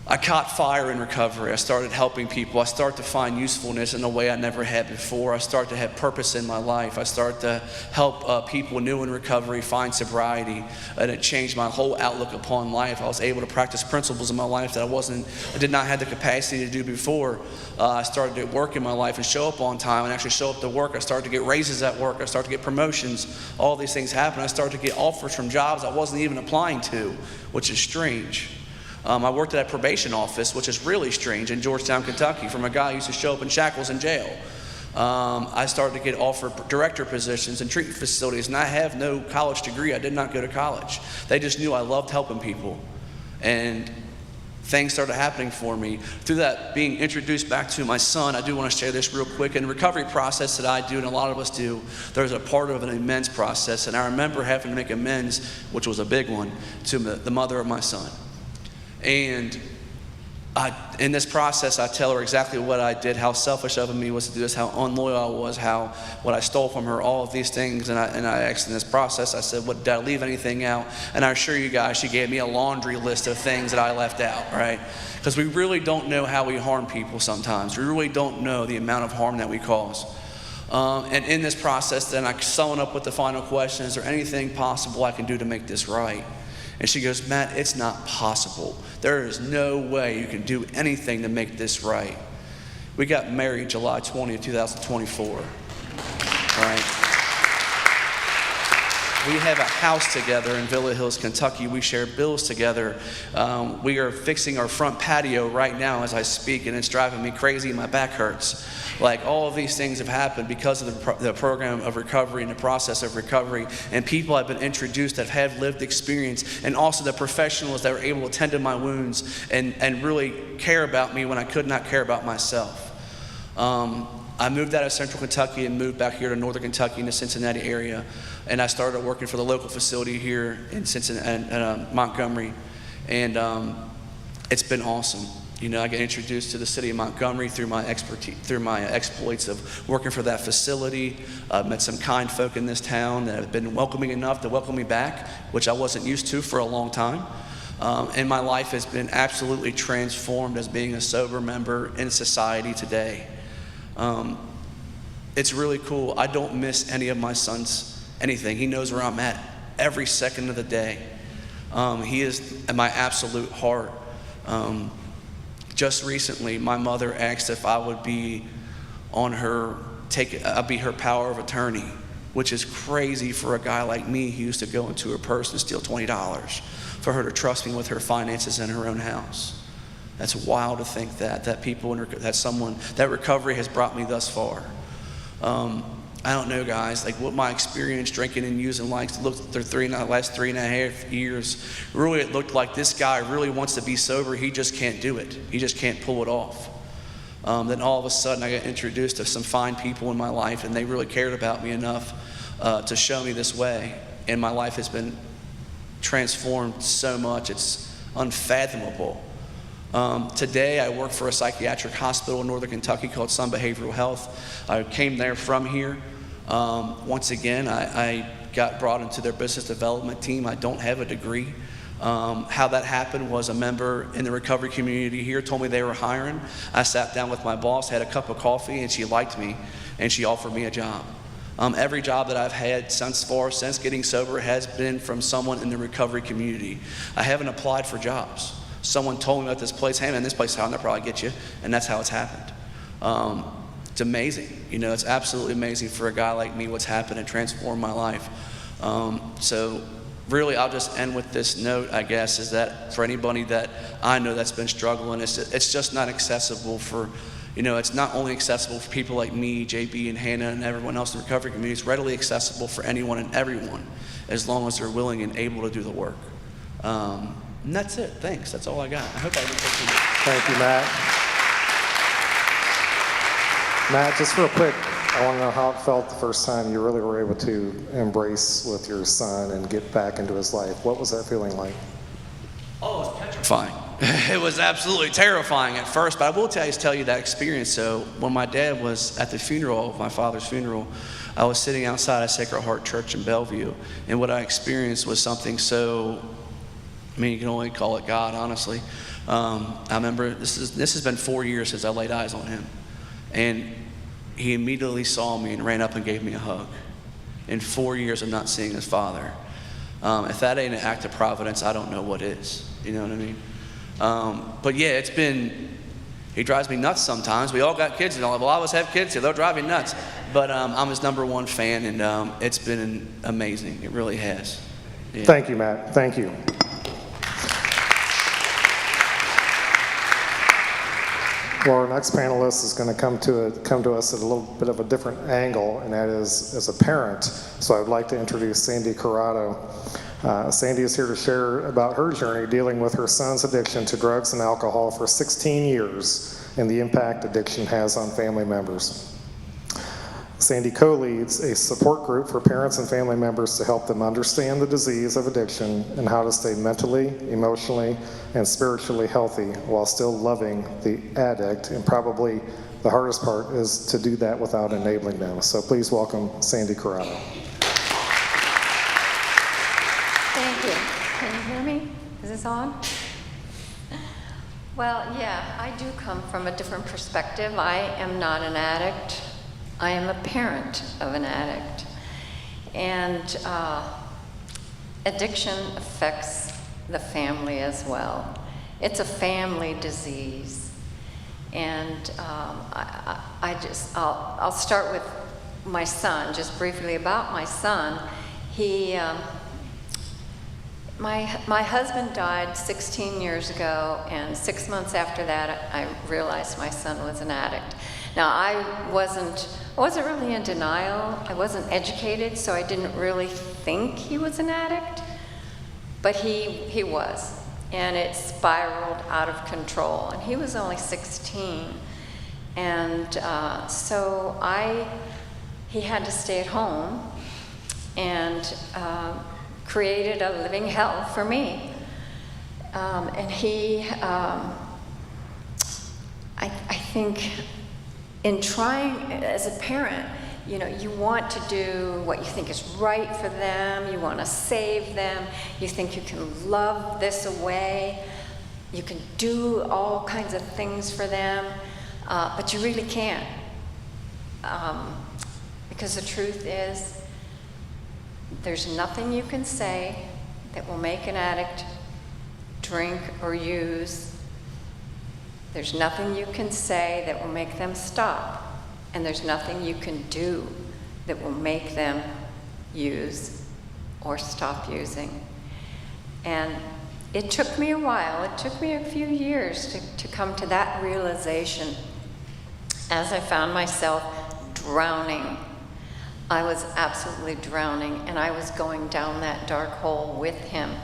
I caught fire in recovery. I started helping people. I started to find usefulness in a way I never had before. I started to have purpose in my life. I started to help people new in recovery find sobriety, and it changed my whole outlook upon life. I was able to practice principles in my life that I did not have the capacity to do before. I started to work in my life and show up on time and actually show up to work. I started to get raises at work. I started to get promotions. All these things happened. I started to get offers from jobs I wasn't even applying to, which is strange. I worked at a probation office, which is really strange, in Georgetown, Kentucky, from a guy who used to show up in shackles in jail. I started to get offered director positions in treatment facilities, and I have no college degree. I did not go to college. They just knew I loved helping people. And things started happening for me. Through that being introduced back to my son, I do want to share this real quick. In the recovery process that I do, and a lot of us do, there's a part of an amends process. And I remember having to make amends, which was a big one, to the mother of my son. And in this process, I tell her exactly what I did, how selfish of me was to do this, how unloyal I was, what I stole from her, all of these things. And I asked in this process, I said, did I leave anything out? And I assure you guys, she gave me a laundry list of things that I left out, right? Because we really don't know how we harm people sometimes. We really don't know the amount of harm that we cause. And in this process, then I sum up with the final question: is there anything possible I can do to make this right? And she goes, Matt, it's not possible. There is no way you can do anything to make this right. We got married July 20th, 2024, right? We have a house together in Villa Hills, Kentucky. We share bills together. We are fixing our front patio right now as I speak, and it's driving me crazy. My back hurts. Like, all of these things have happened because of the program of recovery and the process of recovery, and people have been introduced that have lived experience, and also the professionals that were able to tend to my wounds and really care about me when I could not care about myself. I moved out of Central Kentucky and moved back here to Northern Kentucky in the Cincinnati area, and I started working for the local facility here in Montgomery, and it's been awesome. You know, I got introduced to the city of Montgomery through my expertise, through my exploits of working for that facility. Met some kind folk in this town that have been welcoming enough to welcome me back, which I wasn't used to for a long time. And my life has been absolutely transformed as being a sober member in society today. It's really cool. I don't miss any of my son's anything. He knows where I'm at every second of the day. He is my absolute heart. Just recently, my mother asked if I would be I'd be her power of attorney, which is crazy for a guy like me who used to go into her purse and steal $20, for her to trust me with her finances in her own house. That's wild to think that recovery has brought me thus far. I don't know, guys, like what my experience drinking and using last 3.5 years, really it looked like this guy really wants to be sober. He just can't do it. He just can't pull it off. Then all of a sudden I got introduced to some fine people in my life, and they really cared about me enough to show me this way. And my life has been transformed so much, it's unfathomable. Today I work for a psychiatric hospital in Northern Kentucky called Sun Behavioral Health. I came there from here. Once again, I got brought into their business development team. I don't have a degree. How that happened was a member in the recovery community here told me they were hiring. I sat down with my boss, had a cup of coffee, and she liked me, and she offered me a job. Every job that I've had since getting sober has been from someone in the recovery community. I haven't applied for jobs. Someone told me about this place. Hey man, this place is how they'll probably get you, and that's how it's happened. It's amazing. You know, it's absolutely amazing for a guy like me what's happened and transformed my life. So really, I'll just end with this note, I guess, is that for anybody that I know that's been struggling, it's just not accessible for, it's not only accessible for people like me, JB, and Hannah, and everyone else in the recovery community. It's readily accessible for anyone and everyone, as long as they're willing and able to do the work. And that's it. Thanks. That's all I got. I hope I didn't take too much. Thank you, Matt. Matt, just real quick, I want to know how it felt the first time you really were able to embrace with your son and get back into his life. What was that feeling like? Oh, it was petrifying. It was absolutely terrifying at first, but I will tell you that experience. So when my dad was at the funeral, my father's funeral, I was sitting outside of Sacred Heart Church in Bellevue, and what I experienced was something so, you can only call it God, honestly. I remember this has been 4 years since I laid eyes on him, and he immediately saw me and ran up and gave me a hug. In 4 years of not seeing his father. If that ain't an act of providence, I don't know what is. You know what I mean? But yeah, he drives me nuts sometimes. We all got kids, and a lot of us have kids, so they'll drive me nuts. But I'm his #1 fan, and it's been amazing. It really has. Yeah. Thank you, Matt. Thank you. Well, our next panelist is going to come to us at a little bit of a different angle, and that is as a parent. So I'd like to introduce Sandy Corrado. Sandy is here to share about her journey dealing with her son's addiction to drugs and alcohol for 16 years and the impact addiction has on family members. Sandy co-leads a support group for parents and family members to help them understand the disease of addiction and how to stay mentally, emotionally, and spiritually healthy while still loving the addict. And probably the hardest part is to do that without enabling them. So please welcome Sandy Corrado. Thank you. Can you hear me? Is this on? Well, yeah, I do come from a different perspective. I am not an addict. I am a parent of an addict. And addiction affects the family as well. It's a family disease. And I'll start with my son, just briefly about my son. My husband died 16 years ago, and 6 months after that, I realized my son was an addict. Now, I wasn't really in denial. I wasn't educated, so I didn't really think he was an addict, but he was, and it spiraled out of control, and he was only 16, and so he had to stay at home, and created a living hell for me. And I think in trying, as a parent, you want to do what you think is right for them, you want to save them, you think you can love this away, you can do all kinds of things for them, but you really can't. Because the truth is, there's nothing you can say that will make an addict drink or use. There's nothing you can say that will make them stop. And there's nothing you can do that will make them use or stop using. And it took me a while. It took me a few years to come to that realization as I found myself drowning. I was absolutely drowning, and I was going down that dark hole with him.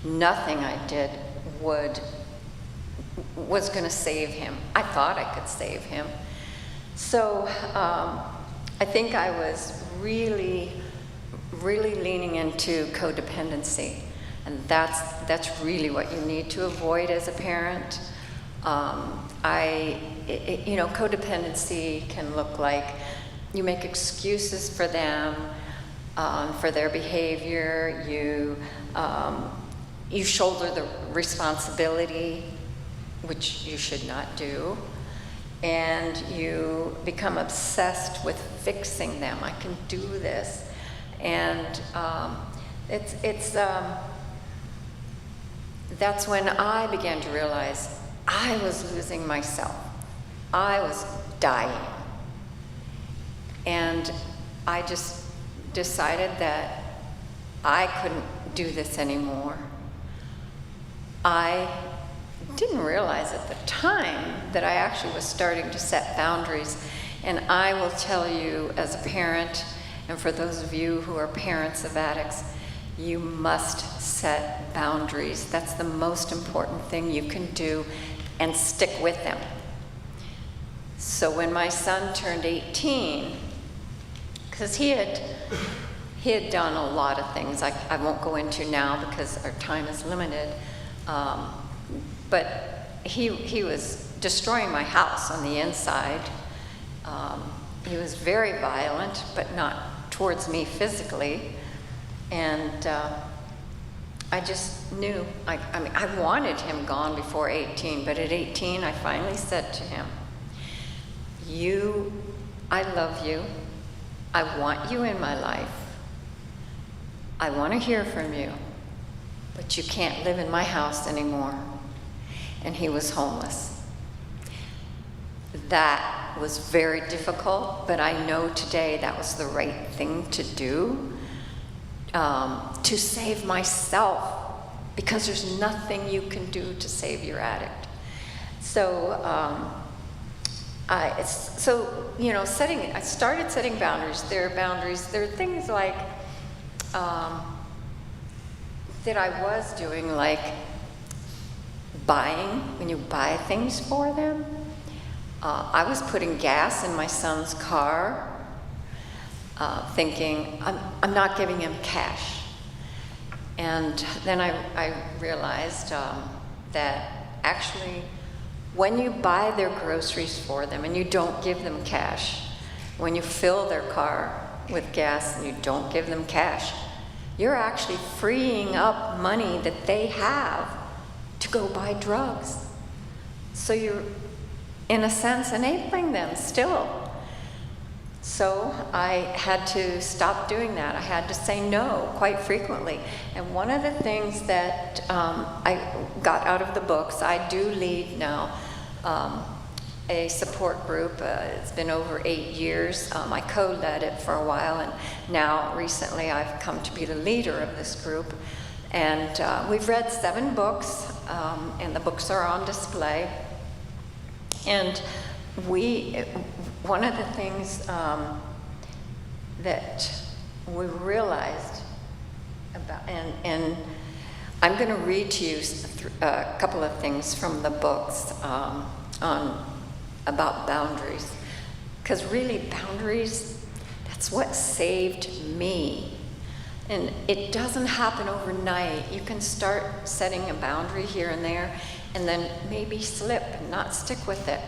Nothing I did was going to save him. I thought I could save him. So I think I was really, really leaning into codependency, and that's really what you need to avoid as a parent. Codependency can look like you make excuses for them, for their behavior. You shoulder the responsibility, which you should not do, and you become obsessed with fixing them. I can do this, and that's when I began to realize I was losing myself. I was dying. And I just decided that I couldn't do this anymore. I didn't realize at the time that I actually was starting to set boundaries. And I will tell you, as a parent, and for those of you who are parents of addicts, you must set boundaries. That's the most important thing you can do, and stick with them. So when my son turned 18, because he had done a lot of things I won't go into now because our time is limited, but he was destroying my house on the inside. He was very violent, but not towards me physically. And I just knew, I mean, I wanted him gone before 18, but at 18, I finally said to him, I love you. I want you in my life. I want to hear from you, but you can't live in my house anymore. And he was homeless. That was very difficult, but I know today that was the right thing to do, to save myself, because there's nothing you can do to save your addict. So, I started setting boundaries. There are boundaries. There are things like that I was doing, like buying, when you buy things for them. I was putting gas in my son's car, thinking, I'm not giving him cash. And then I realized that actually, when you buy their groceries for them and you don't give them cash, when you fill their car with gas and you don't give them cash, you're actually freeing up money that they have to go buy drugs. So you're, in a sense, enabling them still. So I had to stop doing that. I had to say no quite frequently. And one of the things that I got out of the books, I do lead now a support group. It's been over 8 years. I co-led it for a while, and now recently I've come to be the leader of this group. And we've read 7 books, and the books are on display. And one of the things that we realized about, and I'm going to read to you a couple of things from the books about boundaries, because really boundaries, that's what saved me. And it doesn't happen overnight. You can start setting a boundary here and there, and then maybe slip and not stick with it.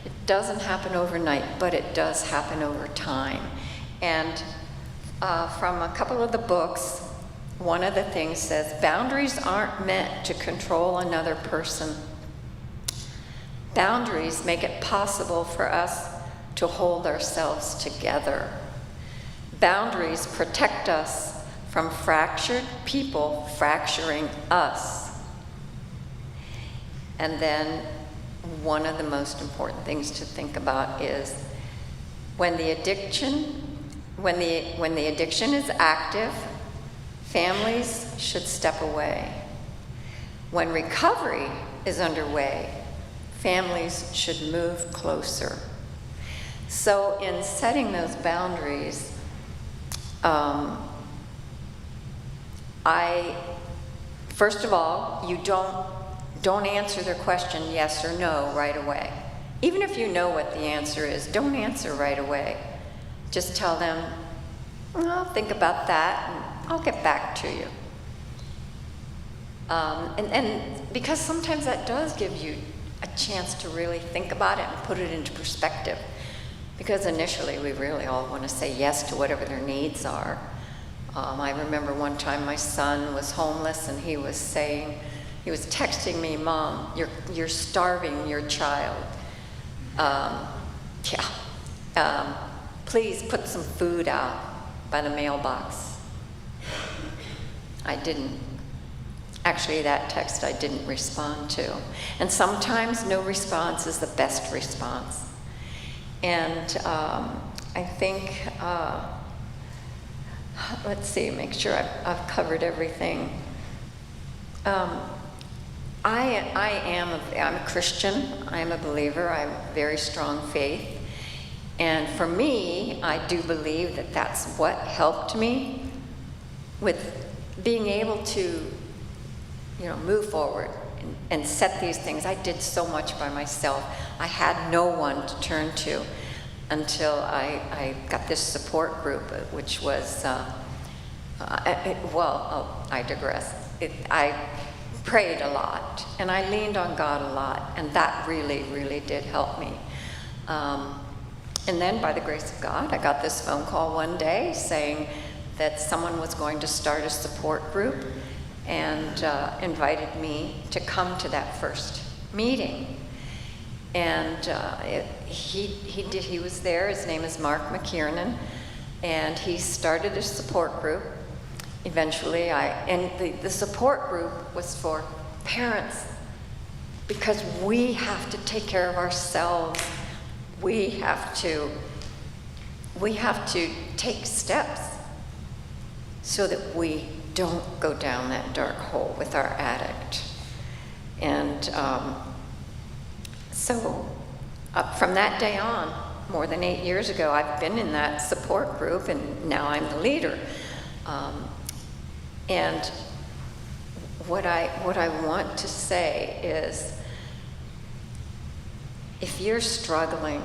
It doesn't happen overnight, but it does happen over time. And from a couple of the books, one of the things says, boundaries aren't meant to control another person. Boundaries make it possible for us to hold ourselves together. Boundaries protect us from fractured people fracturing us. And then one of the most important things to think about is when the addiction is active, families should step away. When recovery is underway, families should move closer. So in setting those boundaries, first of all, you don't answer their question yes or no right away. Even if you know what the answer is, don't answer right away. Just tell them, I'll think about that and I'll get back to you. And because sometimes that does give you a chance to really think about it and put it into perspective. Because initially we really all want to say yes to whatever their needs are. I remember one time my son was homeless and he was texting me, Mom, you're starving your child. Please put some food out by the mailbox. I didn't. Actually, that text I didn't respond to. And sometimes no response is the best response. And I think let's see, make sure I've covered everything. I'm a Christian. I'm a believer. I have very strong faith. And for me, I do believe that that's what helped me with being able to, move forward and set these things. I did so much by myself. I had no one to turn to until I got this support group, which was, I digress. I prayed a lot, and I leaned on God a lot, and that really, really did help me. And then, by the grace of God, I got this phone call one day saying that someone was going to start a support group and invited me to come to that first meeting. And he was there. His name is Mark McKiernan, and he started a support group. Eventually, the support group was for parents, because we have to take care of ourselves. We have to take steps so that we don't go down that dark hole with our addict. And so from that day on, more than 8 years ago, I've been in that support group, and now I'm the leader. And what I want to say is, if you're struggling,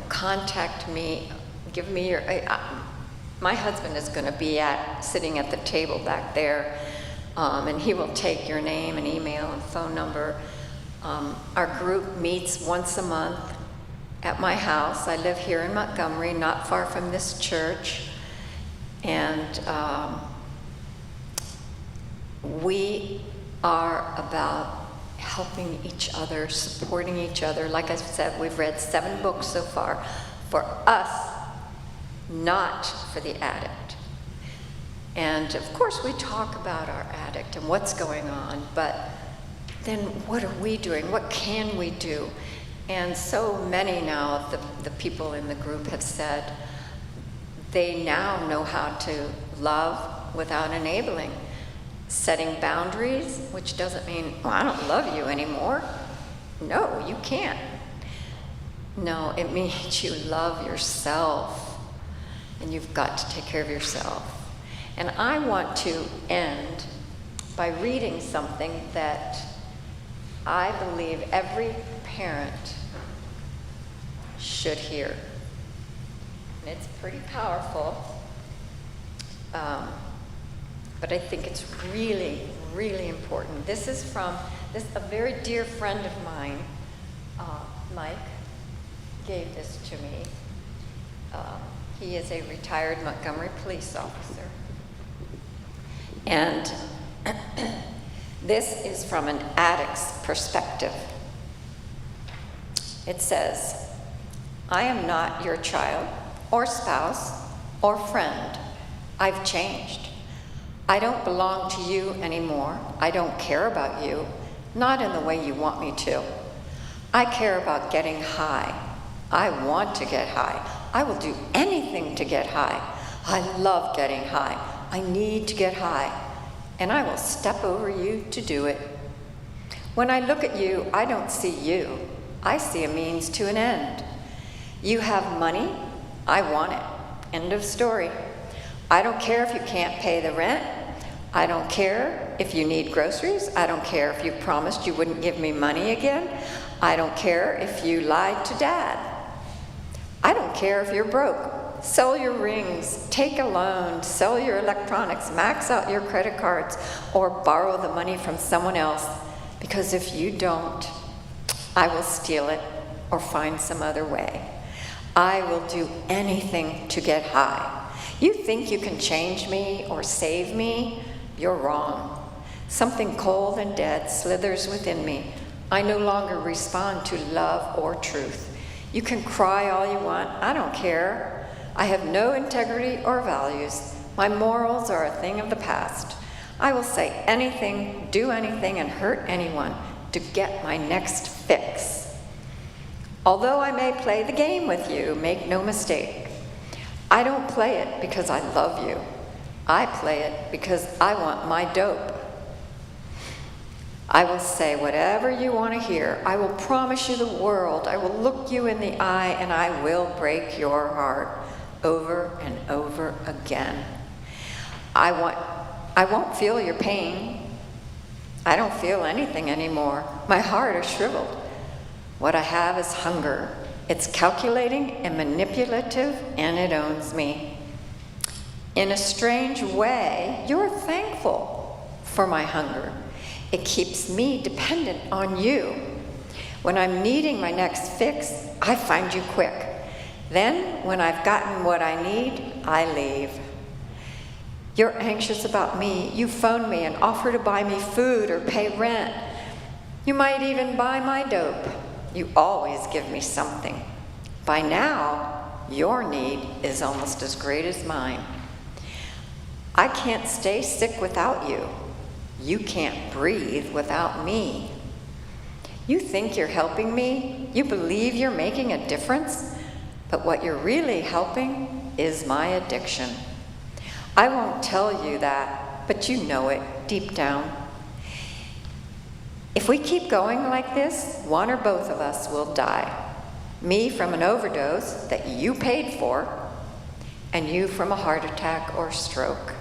contact me, give me your, my husband is going to be sitting at the table back there, and he will take your name and email and phone number. Our group meets once a month at my house. I live here in Montgomery, not far from this church, and we are about helping each other, supporting each other. Like I said, we've read 7 books so far for us, not for the addict. And of course we talk about our addict and what's going on, but then what are we doing? What can we do? And so many now of the people in the group have said they now know how to love without enabling. Setting boundaries, which doesn't mean, I don't love you anymore. No, you can't. No, it means you love yourself, and you've got to take care of yourself. And I want to end by reading something that I believe every parent should hear. And it's pretty powerful. But I think it's really, really important. This is from a very dear friend of mine, Mike, gave this to me. He is a retired Montgomery police officer. And this is from an addict's perspective. It says, I am not your child or spouse or friend. I've changed. I don't belong to you anymore. I don't care about you, not in the way you want me to. I care about getting high. I want to get high. I will do anything to get high. I love getting high. I need to get high, and I will step over you to do it. When I look at you, I don't see you. I see a means to an end. You have money. I want it. End of story. I don't care if you can't pay the rent. I don't care if you need groceries. I don't care if you promised you wouldn't give me money again. I don't care if you lied to Dad. I don't care if you're broke. Sell your rings, take a loan, sell your electronics, max out your credit cards, or borrow the money from someone else. Because if you don't, I will steal it or find some other way. I will do anything to get high. You think you can change me or save me? You're wrong. Something cold and dead slithers within me. I no longer respond to love or truth. You can cry all you want. I don't care. I have no integrity or values. My morals are a thing of the past. I will say anything, do anything, and hurt anyone to get my next fix. Although I may play the game with you, make no mistake. I don't play it because I love you. I play it because I want my dope. I will say whatever you want to hear. I will promise you the world. I will look you in the eye, and I will break your heart over and over again. I won't feel your pain. I don't feel anything anymore. My heart is shriveled. What I have is hunger. It's calculating and manipulative, and it owns me. In a strange way, you're thankful for my hunger. It keeps me dependent on you. When I'm needing my next fix, I find you quick. Then, when I've gotten what I need, I leave. You're anxious about me. You phone me and offer to buy me food or pay rent. You might even buy my dope. You always give me something. By now, your need is almost as great as mine. I can't stay sick without you. You can't breathe without me. You think you're helping me. You believe you're making a difference. But what you're really helping is my addiction. I won't tell you that, but you know it deep down. If we keep going like this, one or both of us will die. Me from an overdose that you paid for, and you from a heart attack or stroke.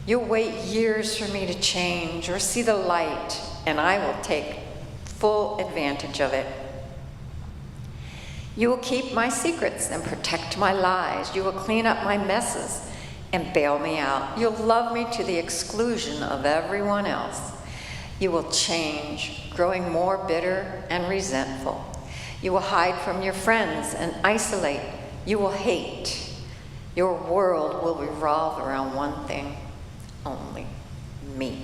You'll wait years for me to change or see the light, and I will take full advantage of it. You will keep my secrets and protect my lies. You will clean up my messes and bail me out. You'll love me to the exclusion of everyone else. You will change, growing more bitter and resentful. You will hide from your friends and isolate. You will hate. Your world will revolve around one thing, only me.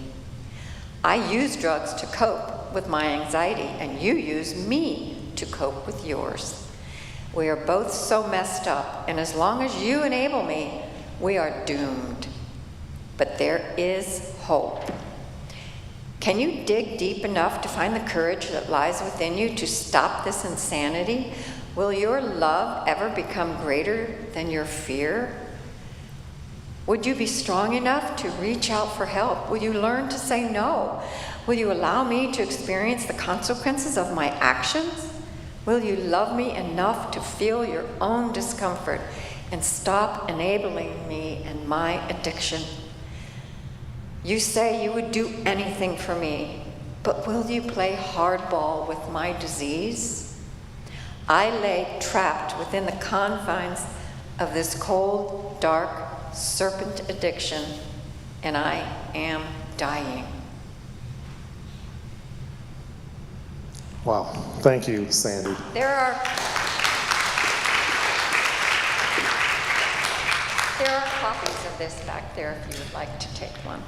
I use drugs to cope with my anxiety, and you use me to cope with yours. We are both so messed up, and as long as you enable me, we are doomed. But there is hope. Can you dig deep enough to find the courage that lies within you to stop this insanity? Will your love ever become greater than your fear? Would you be strong enough to reach out for help? Will you learn to say no? Will you allow me to experience the consequences of my actions? Will you love me enough to feel your own discomfort and stop enabling me in my addiction? You say you would do anything for me, but will you play hardball with my disease? I lay trapped within the confines of this cold, dark serpent addiction, and I am dying. Wow. Thank you, Sandy. There are copies of this back there if you would like to take one.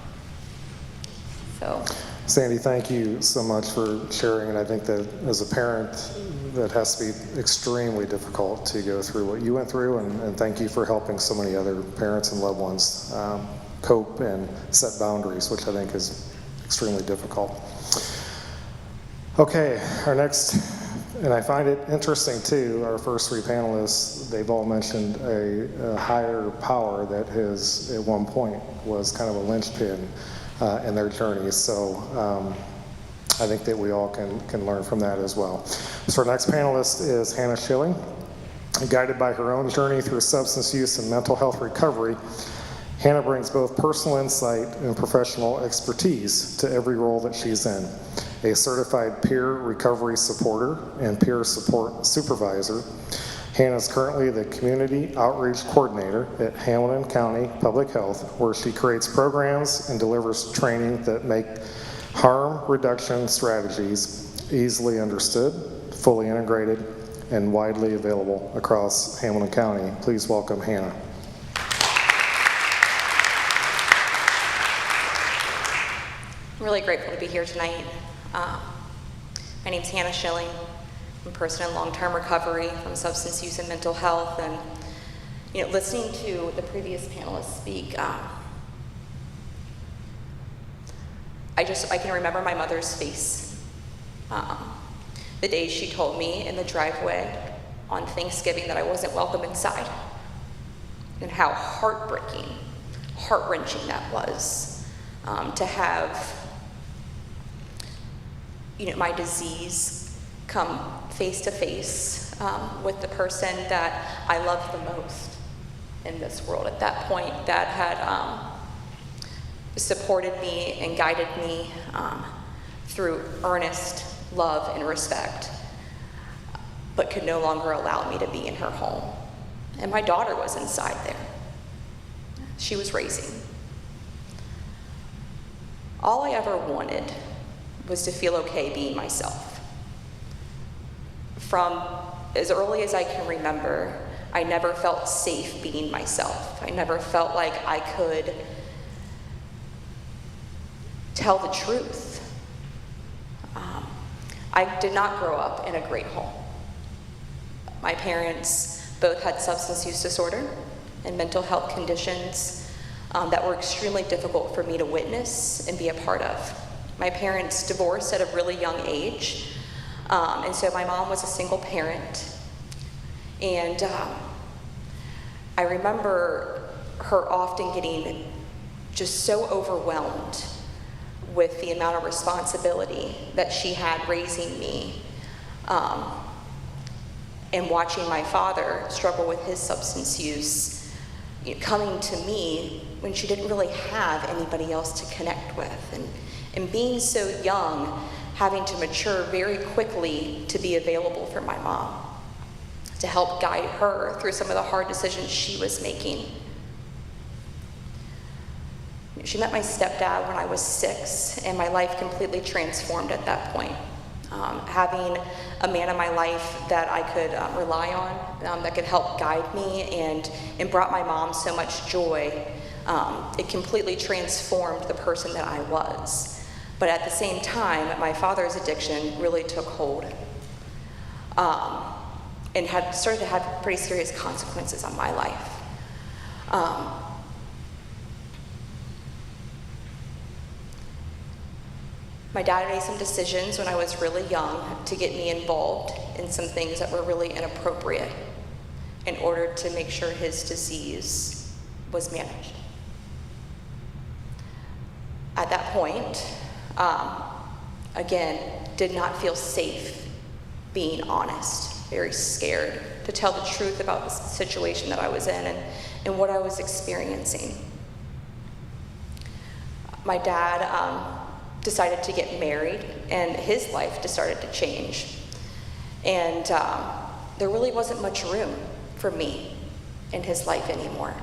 So, Sandy, thank you so much for sharing. And I think that as a parent, that has to be extremely difficult to go through what you went through. And thank you for helping so many other parents and loved ones cope and set boundaries, which I think is extremely difficult. Okay, our next, and I find it interesting too, our first three panelists, they've all mentioned a higher power that has, at one point, was kind of a linchpin in their journeys. So I think that we all can learn from that as well. So our next panelist is Hannah Schilling. Guided by her own journey through substance use and mental health recovery, Hannah brings both personal insight and professional expertise to every role that she's in. A certified peer recovery supporter and peer support supervisor, Hannah is currently the Community Outreach Coordinator at Hamilton County Public Health, where she creates programs and delivers training that make harm reduction strategies easily understood, fully integrated, and widely available across Hamilton County. Please welcome Hannah. I'm really grateful to be here tonight. My name's Hannah Schilling. I'm a person in long-term recovery from substance use and mental health. And listening to the previous panelists speak, I can remember my mother's face. The day she told me in the driveway on Thanksgiving that I wasn't welcome inside, and how heartbreaking heart-wrenching that was, to have, my disease come face to face with the person that I love the most in this world. At that point, Dad had supported me and guided me through earnest love and respect, but could no longer allow me to be in her home. And my daughter was inside there. She was raising. All I ever wanted was to feel okay being myself. From as early as I can remember, I never felt safe being myself. I never felt like I could tell the truth. I did not grow up in a great home. My parents both had substance use disorder and mental health conditions that were extremely difficult for me to witness and be a part of. My parents divorced at a really young age, and so my mom was a single parent. And I remember her often getting just so overwhelmed with the amount of responsibility that she had raising me, and watching my father struggle with his substance use, coming to me when she didn't really have anybody else to connect with, and being so young, having to mature very quickly to be available for my mom, to help guide her through some of the hard decisions she was making. She met my stepdad when I was 6, and my life completely transformed at that point. Having a man in my life that I could rely on, that could help guide me, and brought my mom so much joy, it completely transformed the person that I was. But at the same time, my father's addiction really took hold, and had started to have pretty serious consequences on my life. My dad made some decisions when I was really young to get me involved in some things that were really inappropriate in order to make sure his disease was managed. At that point, again, did not feel safe being honest, very scared to tell the truth about the situation that I was in and what I was experiencing. My dad decided to get married, and his life just started to change. And there really wasn't much room for me in his life anymore.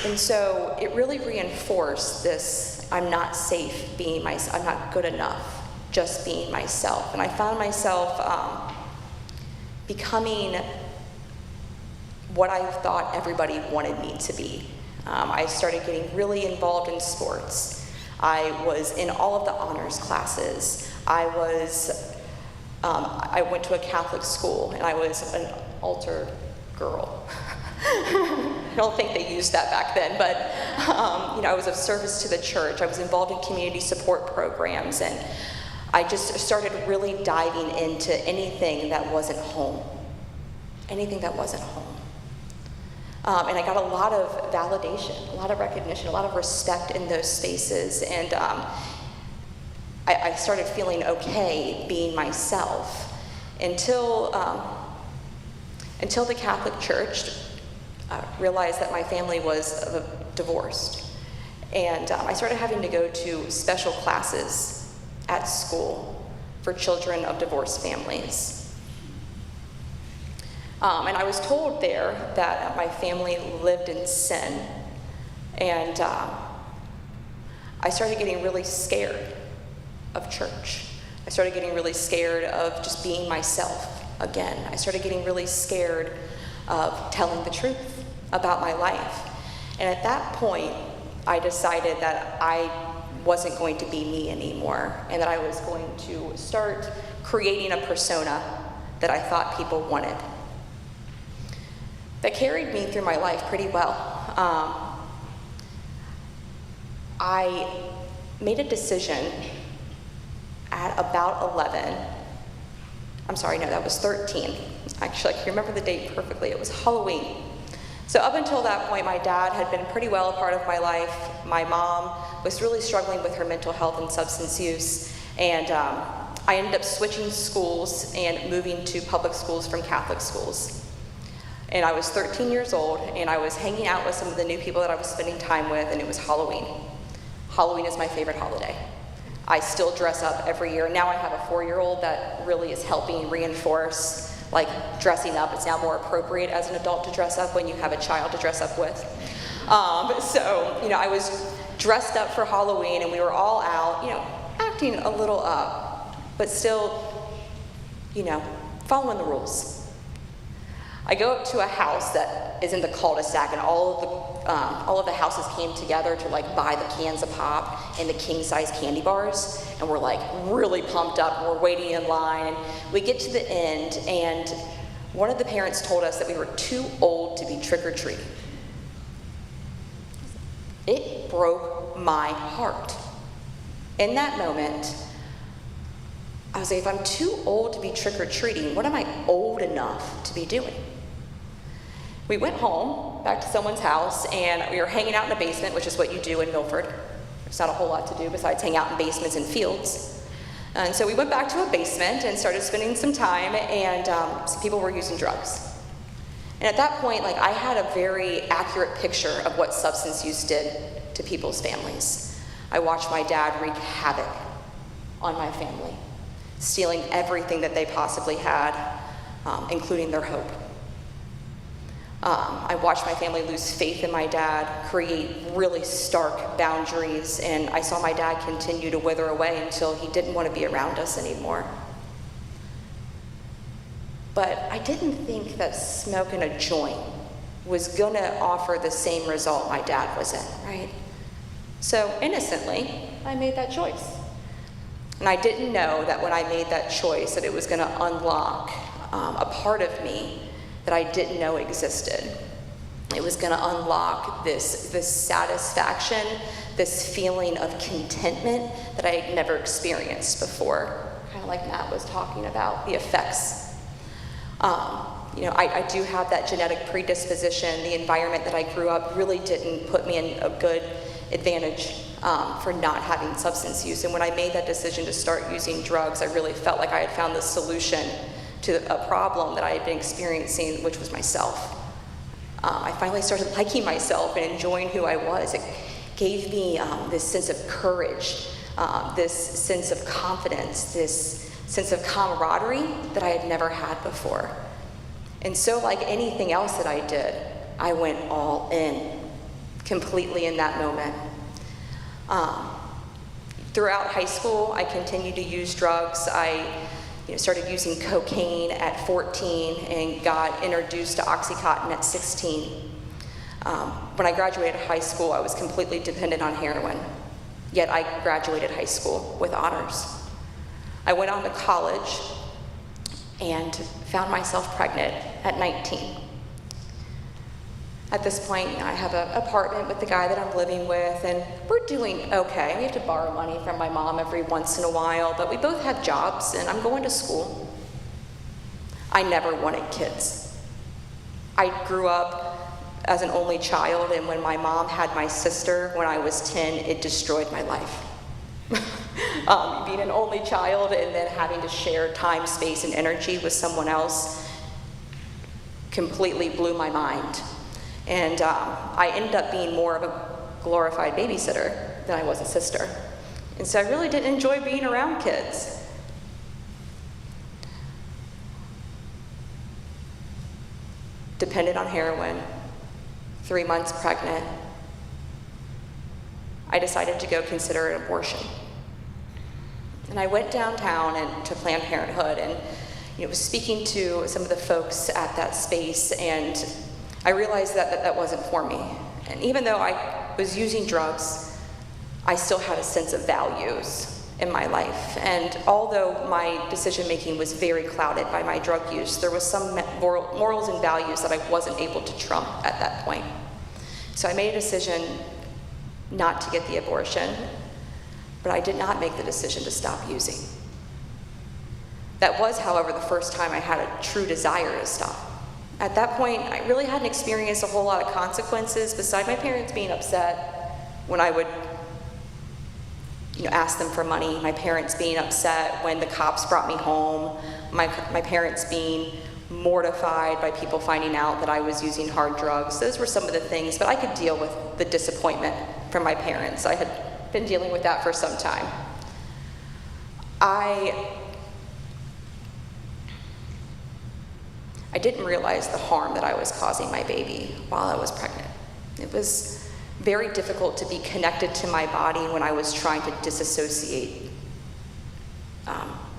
And so it really reinforced this, I'm not safe being myself, I'm not good enough just being myself. And I found myself becoming what I thought everybody wanted me to be. I started getting really involved in sports. I was in all of the honors classes. I went to a Catholic school, and I was an altar girl. I don't think they used that back then, but I was of service to the church. I was involved in community support programs, and I just started really diving into anything that wasn't home. Anything that wasn't home. And I got a lot of validation, a lot of recognition, a lot of respect in those spaces. And I started feeling okay being myself until the Catholic Church realized that my family was divorced. And I started having to go to special classes at school for children of divorced families. And I was told there that my family lived in sin, and I started getting really scared of church. I started getting really scared of just being myself again. I started getting really scared of telling the truth about my life. And at that point, I decided that I wasn't going to be me anymore, and that I was going to start creating a persona that I thought people wanted. That carried me through my life pretty well. I made a decision at about 11. I'm sorry, no, that was 13. Actually, I can remember the date perfectly. It was Halloween. So up until that point, my dad had been pretty well a part of my life. My mom was really struggling with her mental health and substance use, and I ended up switching schools and moving to public schools from Catholic schools. And I was 13 years old, and I was hanging out with some of the new people that I was spending time with, and it was Halloween. Halloween is my favorite holiday. I still dress up every year. Now I have a 4-year-old that really is helping reinforce, like, dressing up. It's now more appropriate as an adult to dress up when you have a child to dress up with. So, you know, I was dressed up for Halloween, and we were all out, you know, acting a little up, but still, you know, following the rules. I go up to a house that is in the cul-de-sac, and all of the houses came together to, like, buy the cans of pop and the king-size candy bars, and we're, like, really pumped up, and we're waiting in line, and we get to the end, and one of the parents told us that we were too old to be trick-or-treating. It broke my heart. In that moment, I was like, if I'm too old to be trick-or-treating, what am I old enough to be doing? We went home, back to someone's house, and we were hanging out in the basement, which is what you do in Milford. There's not a whole lot to do besides hang out in basements and fields. And so we went back to a basement and started spending some time, and some people were using drugs. And at that point, like, I had a very accurate picture of what substance use did to people's families. I watched my dad wreak havoc on my family, stealing everything that they possibly had, including their hope. I watched my family lose faith in my dad, create really stark boundaries, and I saw my dad continue to wither away until he didn't want to be around us anymore. But I didn't think that smoking a joint was gonna offer the same result my dad was in, right? So innocently, I made that choice. And I didn't know that when I made that choice that it was gonna unlock a part of me that I didn't know existed. It was gonna unlock this satisfaction, this feeling of contentment that I had never experienced before, kind of like Matt was talking about, the effects. You know, I do have that genetic predisposition. The environment that I grew up really didn't put me in a good advantage for not having substance use. And when I made that decision to start using drugs, I really felt like I had found the solution to a problem that I had been experiencing, which was myself. I finally started liking myself and enjoying who I was. It gave me this sense of courage, this sense of confidence, this sense of camaraderie that I had never had before. And so, like anything else that I did, I went all in, completely in that moment. Throughout high school, I continued to use drugs. I started using cocaine at 14 and got introduced to OxyContin at 16. When I graduated high school, I was completely dependent on heroin, yet I graduated high school with honors. I went on to college and found myself pregnant at 19. At this point, I have an apartment with the guy that I'm living with, and we're doing okay. We have to borrow money from my mom every once in a while, but we both have jobs, and I'm going to school. I never wanted kids. I grew up as an only child, and when my mom had my sister when I was 10, it destroyed my life. Being an only child and then having to share time, space, and energy with someone else completely blew my mind. And I ended up being more of a glorified babysitter than I was a sister. And so I really didn't enjoy being around kids. Dependent on heroin, 3 months pregnant. I decided to go consider an abortion. And I went downtown and to Planned Parenthood and was speaking to some of the folks at that space, and I realized that wasn't for me. And even though I was using drugs, I still had a sense of values in my life. And although my decision-making was very clouded by my drug use, there was some morals and values that I wasn't able to trump at that point. So I made a decision not to get the abortion, but I did not make the decision to stop using. That was, however, the first time I had a true desire to stop. At that point, I really hadn't experienced a whole lot of consequences beside my parents being upset when I would ask them for money, my parents being upset when the cops brought me home, my parents being mortified by people finding out that I was using hard drugs. Those were some of the things, but I could deal with the disappointment from my parents. I had been dealing with that for some time. I didn't realize the harm that I was causing my baby while I was pregnant. It was very difficult to be connected to my body when I was trying to disassociate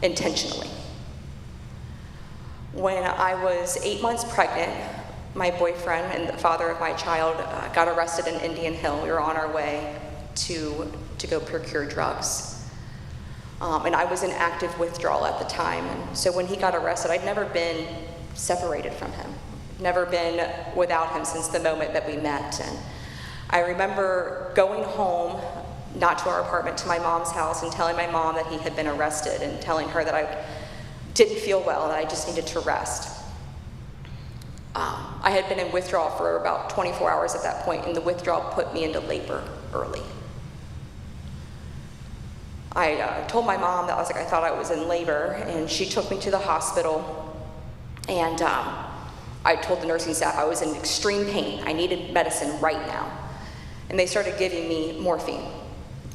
intentionally. When I was 8 months pregnant, my boyfriend and the father of my child got arrested in Indian Hill. We were on our way to go procure drugs. And I was in active withdrawal at the time. And so when he got arrested, I'd never been separated from him, never been without him since the moment that we met. And I remember going home, not to our apartment, to my mom's house, and telling my mom that he had been arrested, and telling her that I didn't feel well, that I just needed to rest. I had been in withdrawal for about 24 hours at that point, and the withdrawal put me into labor early. I told my mom that I thought I was in labor, and she took me to the hospital, and I told the nursing staff I was in extreme pain. I needed medicine right now. And they started giving me morphine,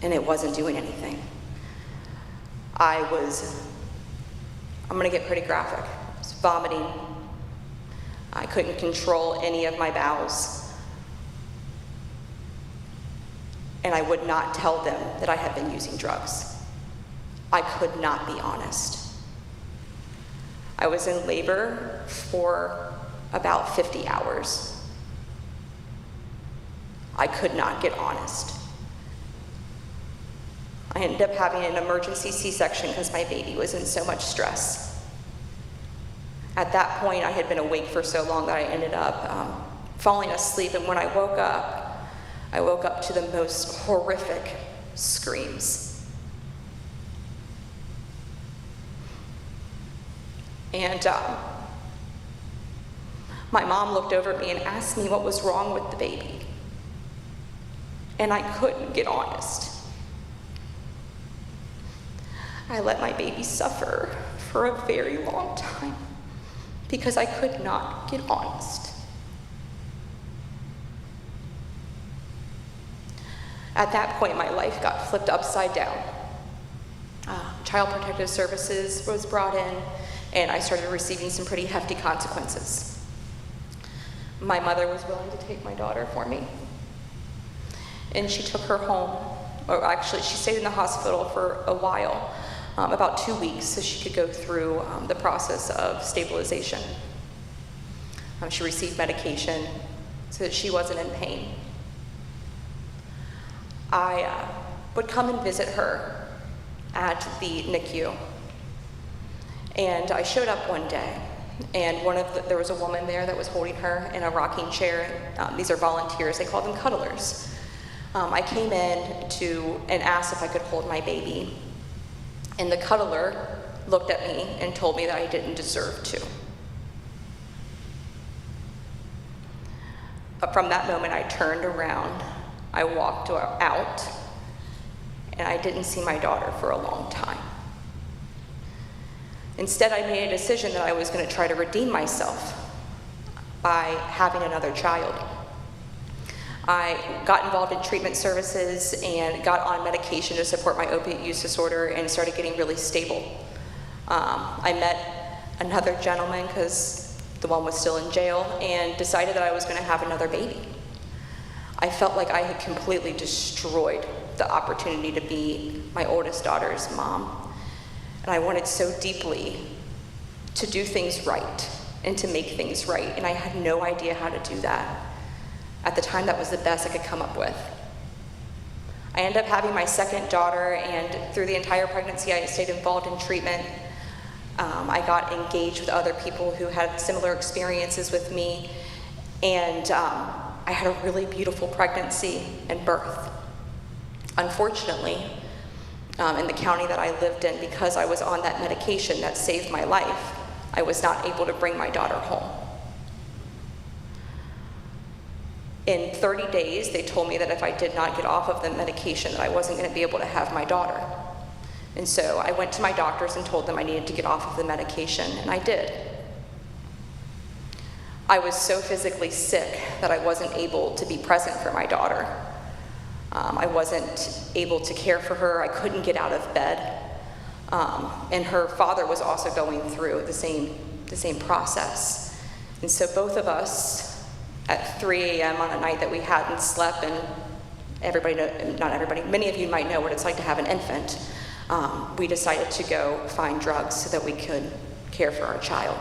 and it wasn't doing anything. I'm gonna get pretty graphic. I was vomiting. I couldn't control any of my bowels. And I would not tell them that I had been using drugs. I could not be honest. I was in labor for about 50 hours. I could not get honest. I ended up having an emergency C-section because my baby was in so much stress. At that point, I had been awake for so long that I ended up falling asleep, and when I woke up to the most horrific screams. And my mom looked over at me and asked me what was wrong with the baby. And I couldn't get honest. I let my baby suffer for a very long time because I could not get honest. At that point, my life got flipped upside down. Child Protective Services was brought in, and I started receiving some pretty hefty consequences. My mother was willing to take my daughter for me, and she took her home, or actually she stayed in the hospital for a while, about 2 weeks, so she could go through the process of stabilization. She received medication so that she wasn't in pain. I would come and visit her at the NICU, and I showed up one day, and there was a woman there that was holding her in a rocking chair. These are volunteers, they call them cuddlers. I came in and asked if I could hold my baby, and the cuddler looked at me and told me that I didn't deserve to. But from that moment, I turned around, I walked out, and I didn't see my daughter for a long time. Instead, I made a decision that I was going to try to redeem myself by having another child. I got involved in treatment services and got on medication to support my opiate use disorder and started getting really stable. I met another gentleman, because the one was still in jail, and decided that I was going to have another baby. I felt like I had completely destroyed the opportunity to be my oldest daughter's mom. And I wanted so deeply to do things right and to make things right, and I had no idea how to do that. At the time, that was the best I could come up with. I ended up having my second daughter, and through the entire pregnancy, I stayed involved in treatment. I got engaged with other people who had similar experiences with me, and I had a really beautiful pregnancy and birth. Unfortunately, in the county that I lived in, because I was on that medication that saved my life, I was not able to bring my daughter home. In 30 days, they told me that if I did not get off of the medication, that I wasn't going to be able to have my daughter. And so I went to my doctors and told them I needed to get off of the medication, and I did. I was so physically sick that I wasn't able to be present for my daughter. I wasn't able to care for her. I couldn't get out of bed. And her father was also going through the same process. And so both of us, at 3 a.m. on a night that we hadn't slept, and not everybody, many of you might know what it's like to have an infant, we decided to go find drugs so that we could care for our child.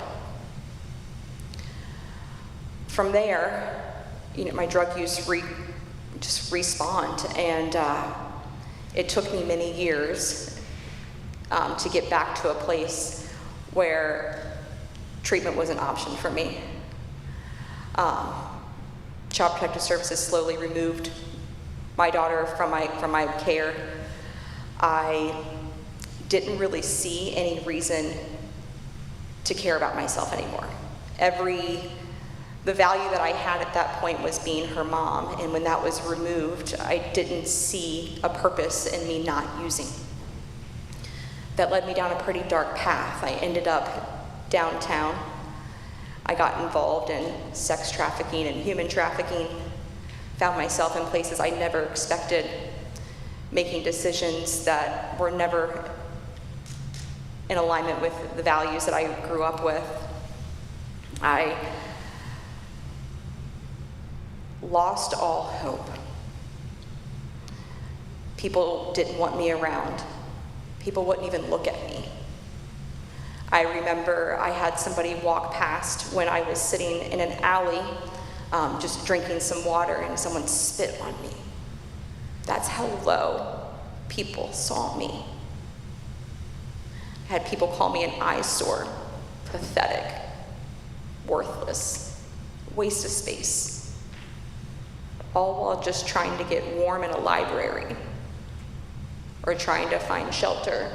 From there, my drug use just respawned, and it took me many years to get back to a place where treatment was an option for me. Child Protective Services slowly removed my daughter from my care. I didn't really see any reason to care about myself anymore. The value that I had at that point was being her mom, and when that was removed, I didn't see a purpose in me not using. That led me down a pretty dark path. I ended up downtown. I got involved in sex trafficking and human trafficking, found myself in places I never expected, making decisions that were never in alignment with the values that I grew up with. I lost all hope. People didn't want me around. People wouldn't even look at me. I remember I had somebody walk past when I was sitting in an alley just drinking some water, and someone spit on me. That's how low people saw me. I had people call me an eyesore, pathetic, worthless, waste of space, all while just trying to get warm in a library or trying to find shelter.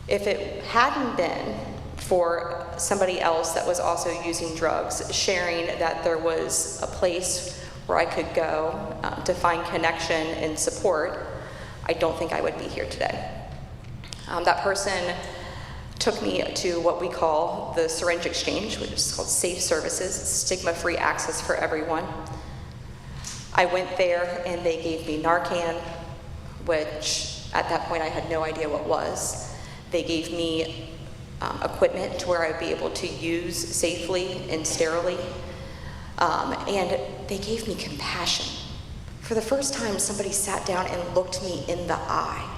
If it hadn't been for somebody else that was also using drugs, sharing that there was a place where I could go to find connection and support, I don't think I would be here today. That person took me to what we call the Syringe Exchange, which is called Safe Services, stigma-free access for everyone. I went there and they gave me Narcan, which at that point I had no idea what was. They gave me equipment to where I'd be able to use safely and sterilely. And they gave me compassion. For the first time, somebody sat down and looked me in the eye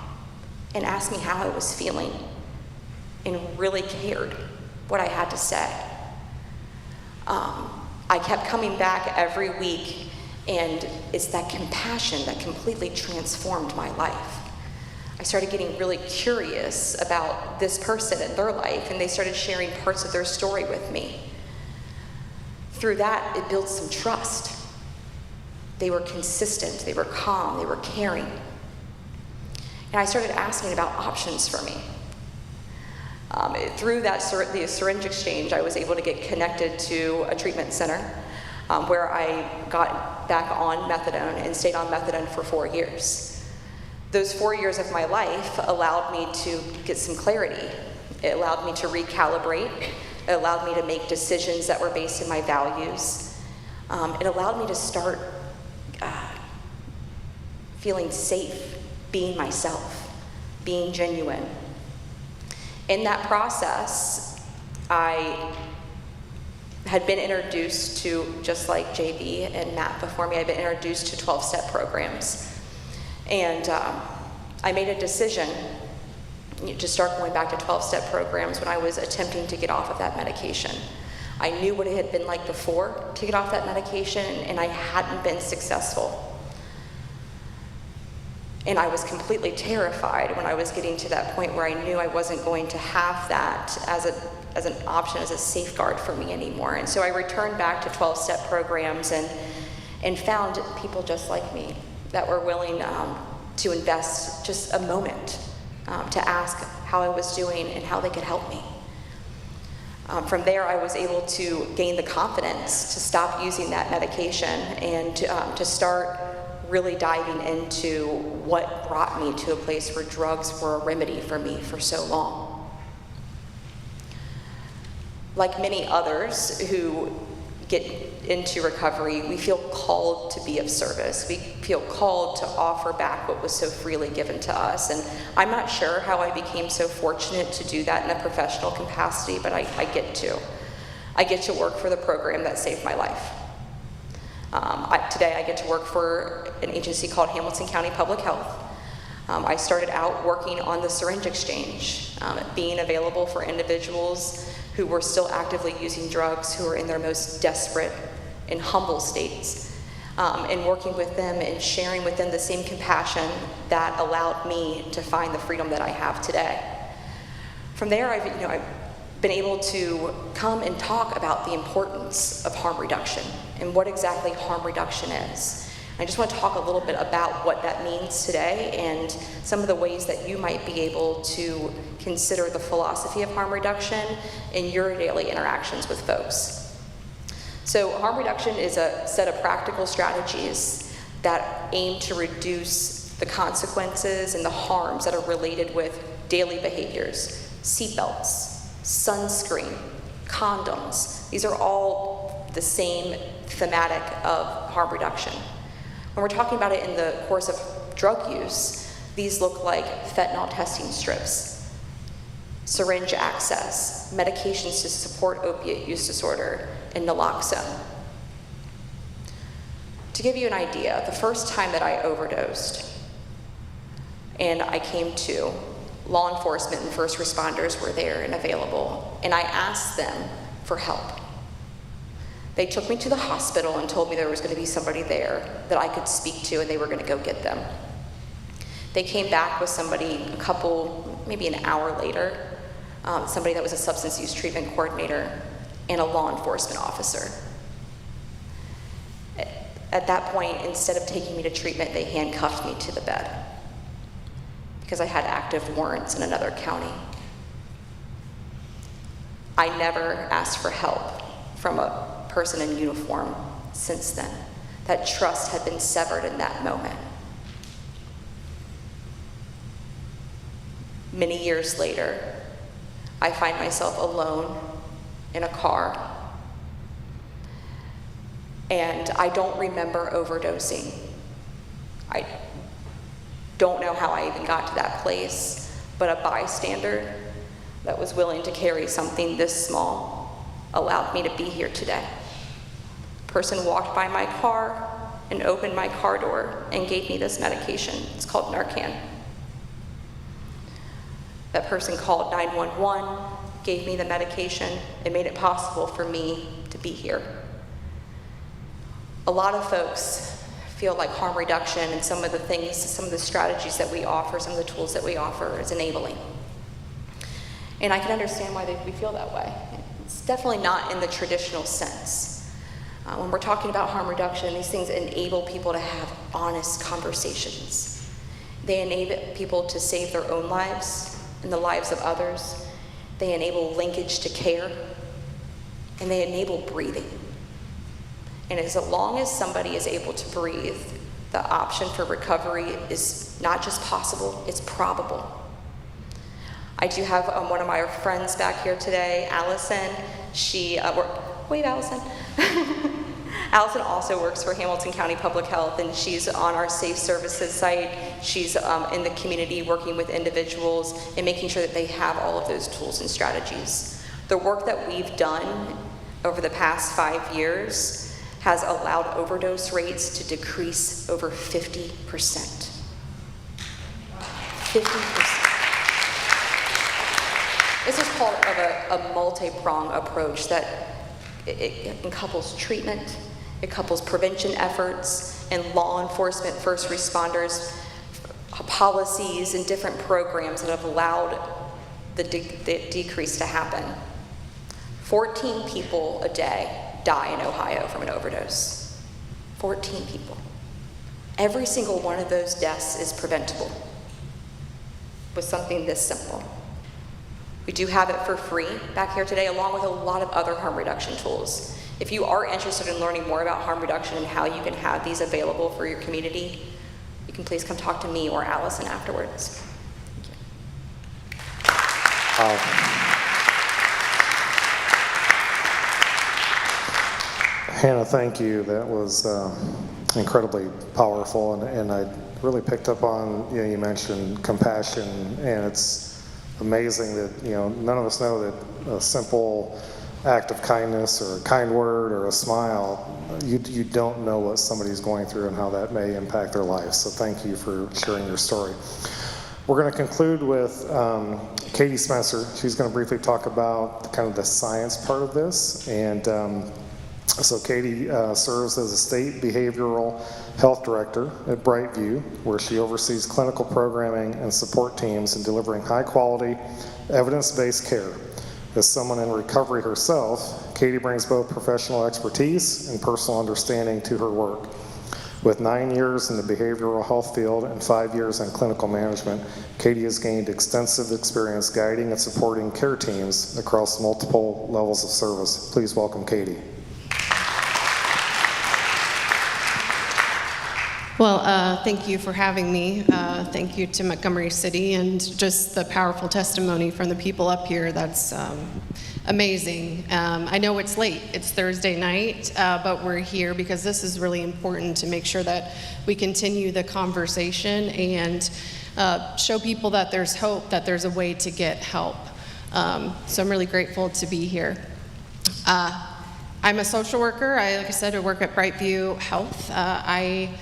and asked me how I was feeling and really cared what I had to say. I kept coming back every week, and it's that compassion that completely transformed my life. I started getting really curious about this person and their life, and they started sharing parts of their story with me. Through that, it built some trust. They were consistent, they were calm, they were caring. And I started asking about options for me. Through the Syringe Exchange, I was able to get connected to a treatment center where I got back on methadone and stayed on methadone for 4 years. Those 4 years of my life allowed me to get some clarity. It allowed me to recalibrate. It allowed me to make decisions that were based in my values. It allowed me to start feeling safe, being myself, being genuine. In that process, I had been introduced to, just like JB and Matt before me, I'd been introduced to 12-step programs. And I made a decision to start going back to 12-step programs when I was attempting to get off of that medication. I knew what it had been like before to get off that medication, and I hadn't been successful. And I was completely terrified when I was getting to that point where I knew I wasn't going to have that as an option, as a safeguard for me anymore. And so I returned back to 12-step programs and found people just like me that were willing to invest just a moment to ask how I was doing and how they could help me. From there, I was able to gain the confidence to stop using that medication and to start really diving into what brought me to a place where drugs were a remedy for me for so long. Like many others who get into recovery, we feel called to be of service. We feel called to offer back what was so freely given to us. And I'm not sure how I became so fortunate to do that in a professional capacity, but I get to. I get to work for the program that saved my life. Today I get to work for an agency called Hamilton County Public Health. I started out working on the syringe exchange, being available for individuals who were still actively using drugs, who were in their most desperate and humble states, and working with them and sharing with them the same compassion that allowed me to find the freedom that I have today. From there, I've been able to come and talk about the importance of harm reduction and what exactly harm reduction is. I just want to talk a little bit about what that means today and some of the ways that you might be able to consider the philosophy of harm reduction in your daily interactions with folks. So harm reduction is a set of practical strategies that aim to reduce the consequences and the harms that are related with daily behaviors. Seatbelts, sunscreen, condoms, these are all the same thematic of harm reduction. When we're talking about it in the course of drug use, these look like fentanyl testing strips, syringe access, medications to support opiate use disorder, and naloxone. To give you an idea, the first time that I overdosed and I came to, law enforcement and first responders were there and available, and I asked them for help. They took me to the hospital and told me there was going to be somebody there that I could speak to, and they were going to go get them. They came back with somebody maybe an hour later, somebody that was a substance use treatment coordinator and a law enforcement officer. At that point, instead of taking me to treatment, they handcuffed me to the bed because I had active warrants in another county. I never asked for help from a person in uniform since then. That trust had been severed in that moment. Many years later, I find myself alone in a car, and I don't remember overdosing. I don't know how I even got to that place, but a bystander that was willing to carry something this small allowed me to be here today. A person walked by my car and opened my car door and gave me this medication. It's called Narcan. That person called 911, gave me the medication, and made it possible for me to be here. A lot of folks feel like harm reduction and some of the strategies that we offer, some of the tools that we offer is enabling. And I can understand why we feel that way. It's definitely not in the traditional sense. When we're talking about harm reduction, these things enable people to have honest conversations. They enable people to save their own lives and the lives of others. They enable linkage to care, and they enable breathing. And as long as somebody is able to breathe, the option for recovery is not just possible, it's probable. I do have one of my friends back here today, Allison. Wave, Allison. Allison also works for Hamilton County Public Health, and she's on our Safe Services site. She's in the community working with individuals and making sure that they have all of those tools and strategies. The work that we've done over the past 5 years has allowed overdose rates to decrease over 50%. 50%. This is part of a multi-pronged approach that it couples treatment, it couples prevention efforts, and law enforcement, first responders, policies, and different programs that have allowed the decrease to happen. 14 people a day die in Ohio from an overdose. 14 people. Every single one of those deaths is preventable with something this simple. We do have it for free back here today, along with a lot of other harm reduction tools. If you are interested in learning more about harm reduction and how you can have these available for your community, you can please come talk to me or Allison afterwards. Hannah, thank you. That was incredibly powerful, and I really picked up on, you mentioned compassion, and it's amazing that, none of us know that a simple act of kindness or a kind word or a smile, you don't know what somebody's going through and how that may impact their life. So thank you for sharing your story. We're going to conclude with Katie Spencer. She's going to briefly talk about kind of the science part of this. And so Katie serves as a state behavioral health director at Brightview, where she oversees clinical programming and support teams in delivering high quality, evidence-based care. As someone in recovery herself, Katie brings both professional expertise and personal understanding to her work. With 9 years in the behavioral health field and 5 years in clinical management, Katie has gained extensive experience guiding and supporting care teams across multiple levels of service. Please welcome Katie. Well, thank you for having me. Thank you to Montgomery City and just the powerful testimony from the people up here. That's amazing. I know it's late. It's Thursday night, but we're here because this is really important to make sure that we continue the conversation and show people that there's hope, that there's a way to get help. So I'm really grateful to be here. I'm a social worker. Like I said, I work at Brightview Health. I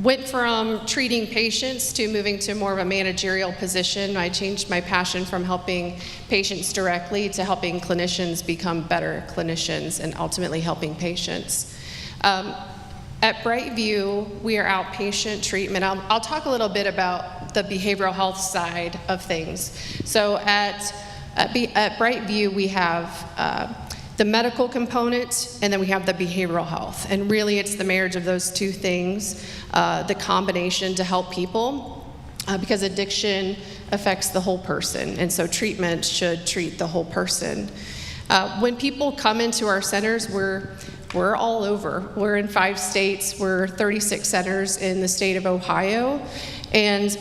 went from treating patients to moving to more of a managerial position. I changed my passion from helping patients directly to helping clinicians become better clinicians and ultimately helping patients. At Brightview, we are outpatient treatment. I'll talk a little bit about the behavioral health side of things. So at Brightview, we have the medical component, and then we have the behavioral health. And really, it's the marriage of those two things, the combination to help people, because addiction affects the whole person, and so treatment should treat the whole person. When people come into our centers, we're all over. We're in 5 states. We're 36 centers in the state of Ohio, and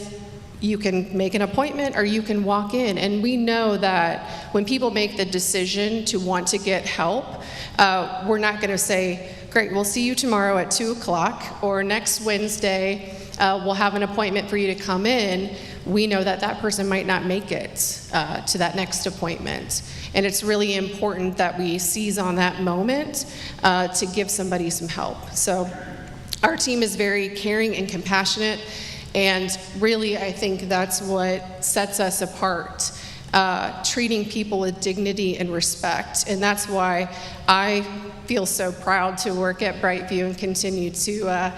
you can make an appointment or you can walk in. And we know that when people make the decision to want to get help, we're not going to say, great, we'll see you tomorrow at 2 o'clock, or next Wednesday, we'll have an appointment for you to come in. We know that that person might not make it to that next appointment. And it's really important that we seize on that moment to give somebody some help. So our team is very caring and compassionate. And really, I think that's what sets us apart, treating people with dignity and respect. And that's why I feel so proud to work at Brightview and continue to,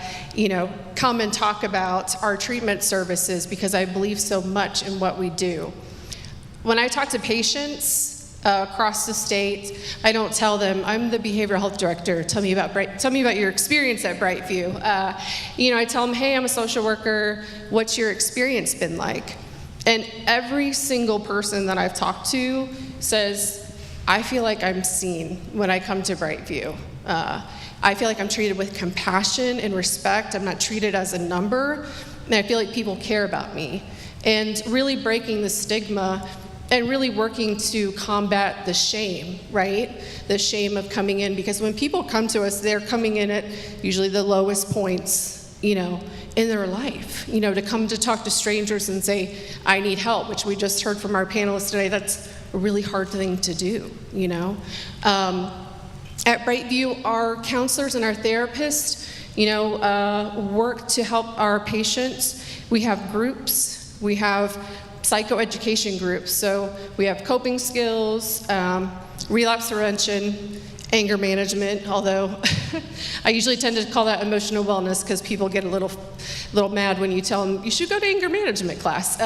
come and talk about our treatment services, because I believe so much in what we do. When I talk to patients across the state, I don't tell them, I'm the behavioral health director, tell me about your experience at Brightview. I tell them, hey, I'm a social worker, what's your experience been like? And every single person that I've talked to says, I feel like I'm seen when I come to Brightview. I feel like I'm treated with compassion and respect. I'm not treated as a number, and I feel like people care about me. And really breaking the stigma and really working to combat the shame, right? The shame of coming in, because when people come to us, they're coming in at usually the lowest points, in their life. To come to talk to strangers and say, I need help, which we just heard from our panelists today, that's a really hard thing to do, At Brightview, our counselors and our therapists, work to help our patients. We have groups, we have psychoeducation groups. So we have coping skills, relapse prevention, anger management, although I usually tend to call that emotional wellness because people get a little mad when you tell them you should go to anger management class.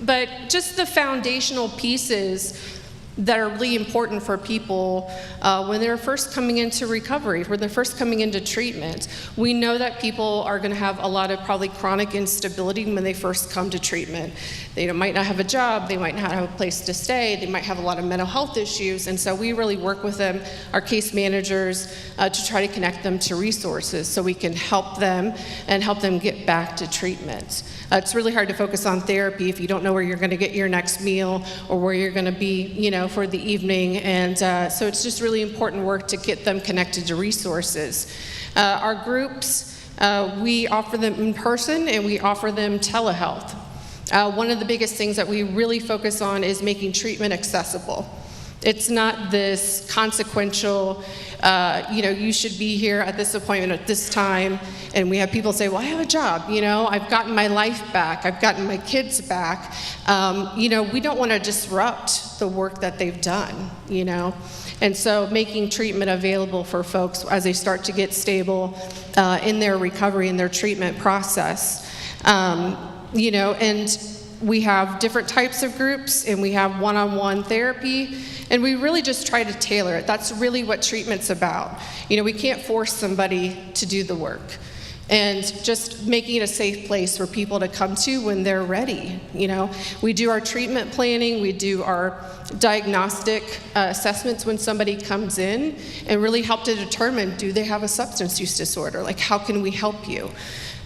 But just the foundational pieces that are really important for people when they're first coming into recovery, when they're first coming into treatment. We know that people are going to have a lot of probably chronic instability when they first come to treatment. They might not have a job, they might not have a place to stay, they might have a lot of mental health issues, and so we really work with them, our case managers, to try to connect them to resources so we can help them and help them get back to treatment. It's really hard to focus on therapy if you don't know where you're going to get your next meal or where you're going to be, for the evening. And so it's just really important work to get them connected to resources. Our groups, we offer them in person and we offer them telehealth. One of the biggest things that we really focus on is making treatment accessible. It's not this consequential, you should be here at this appointment at this time. And we have people say, well, I have a job, I've gotten my life back, I've gotten my kids back. We don't want to disrupt the work that they've done, And so making treatment available for folks as they start to get stable in their recovery and their treatment process. And we have different types of groups, and we have one-on-one therapy, and we really just try to tailor it. That's really what treatment's about. We can't force somebody to do the work. And just making it a safe place for people to come to when they're ready. We do our treatment planning, we do our diagnostic assessments when somebody comes in, and really help to determine, do they have a substance use disorder? Like, how can we help you?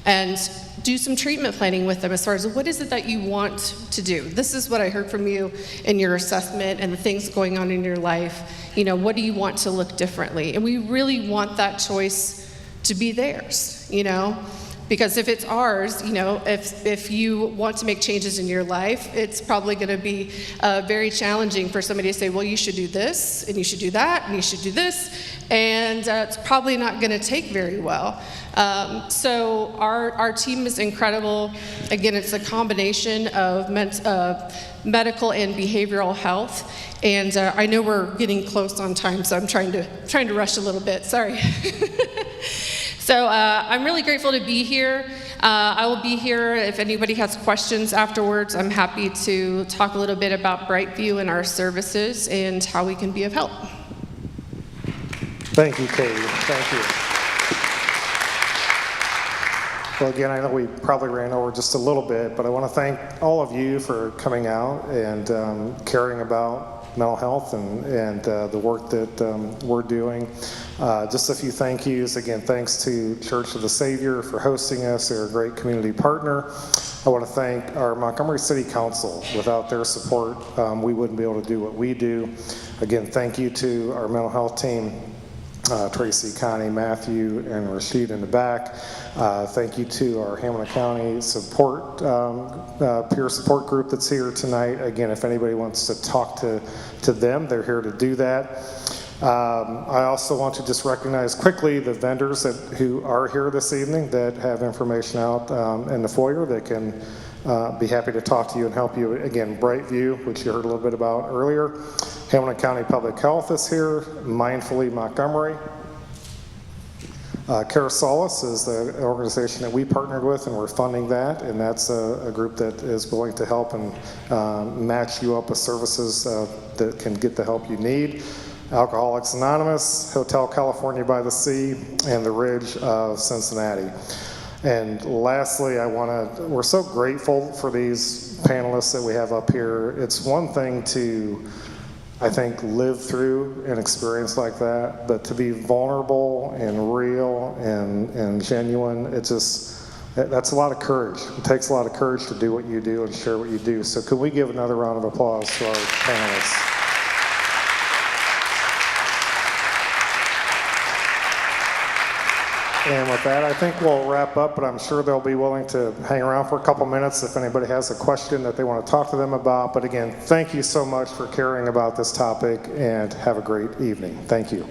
And do some treatment planning with them as far as what is it that you want to do? This is what I heard from you in your assessment and the things going on in your life. What do you want to look differently? And we really want that choice to be theirs, because if it's ours, if you want to make changes in your life, it's probably going to be very challenging for somebody to say, well, you should do this, and you should do that, and you should do this, and it's probably not going to take very well. So our team is incredible. Again, it's a combination of medical and behavioral health, and I know we're getting close on time, so I'm trying to rush a little bit. Sorry. So I'm really grateful to be here. I will be here if anybody has questions afterwards. I'm happy to talk a little bit about Brightview and our services and how we can be of help. Thank you, Katie. Thank you. Well, again, I know we probably ran over just a little bit, but I want to thank all of you for coming out and caring about mental health and the work that we're doing. Just a few thank yous. Again, thanks to Church of the Savior for hosting us. They're a great community partner. I want to thank our Montgomery City Council. Without their support, we wouldn't be able to do what we do. Again, thank you to our mental health team, Tracy, Connie, Matthew, and Rashid in the back. Thank you to our Hamilton County support, peer support group that's here tonight. Again, if anybody wants to talk to them, they're here to do that. I also want to just recognize quickly the vendors who are here this evening that have information out in the foyer that can be happy to talk to you and help you. Again, Brightview, which you heard a little bit about earlier. Hamilton County Public Health is here. Mindfully Montgomery. Carasolis is the organization that we partnered with, and we're funding that, and that's a group that is willing to help and match you up with services that can get the help you need. Alcoholics Anonymous, Hotel California by the Sea, and the Ridge of Cincinnati. And lastly, we're so grateful for these panelists that we have up here. It's one thing to, I think, live through an experience like that, but to be vulnerable and real and genuine, that's a lot of courage. It takes a lot of courage to do what you do and share what you do. So could we give another round of applause to our panelists? And with that, I think we'll wrap up, but I'm sure they'll be willing to hang around for a couple minutes if anybody has a question that they want to talk to them about. But again, thank you so much for caring about this topic, and have a great evening. Thank you.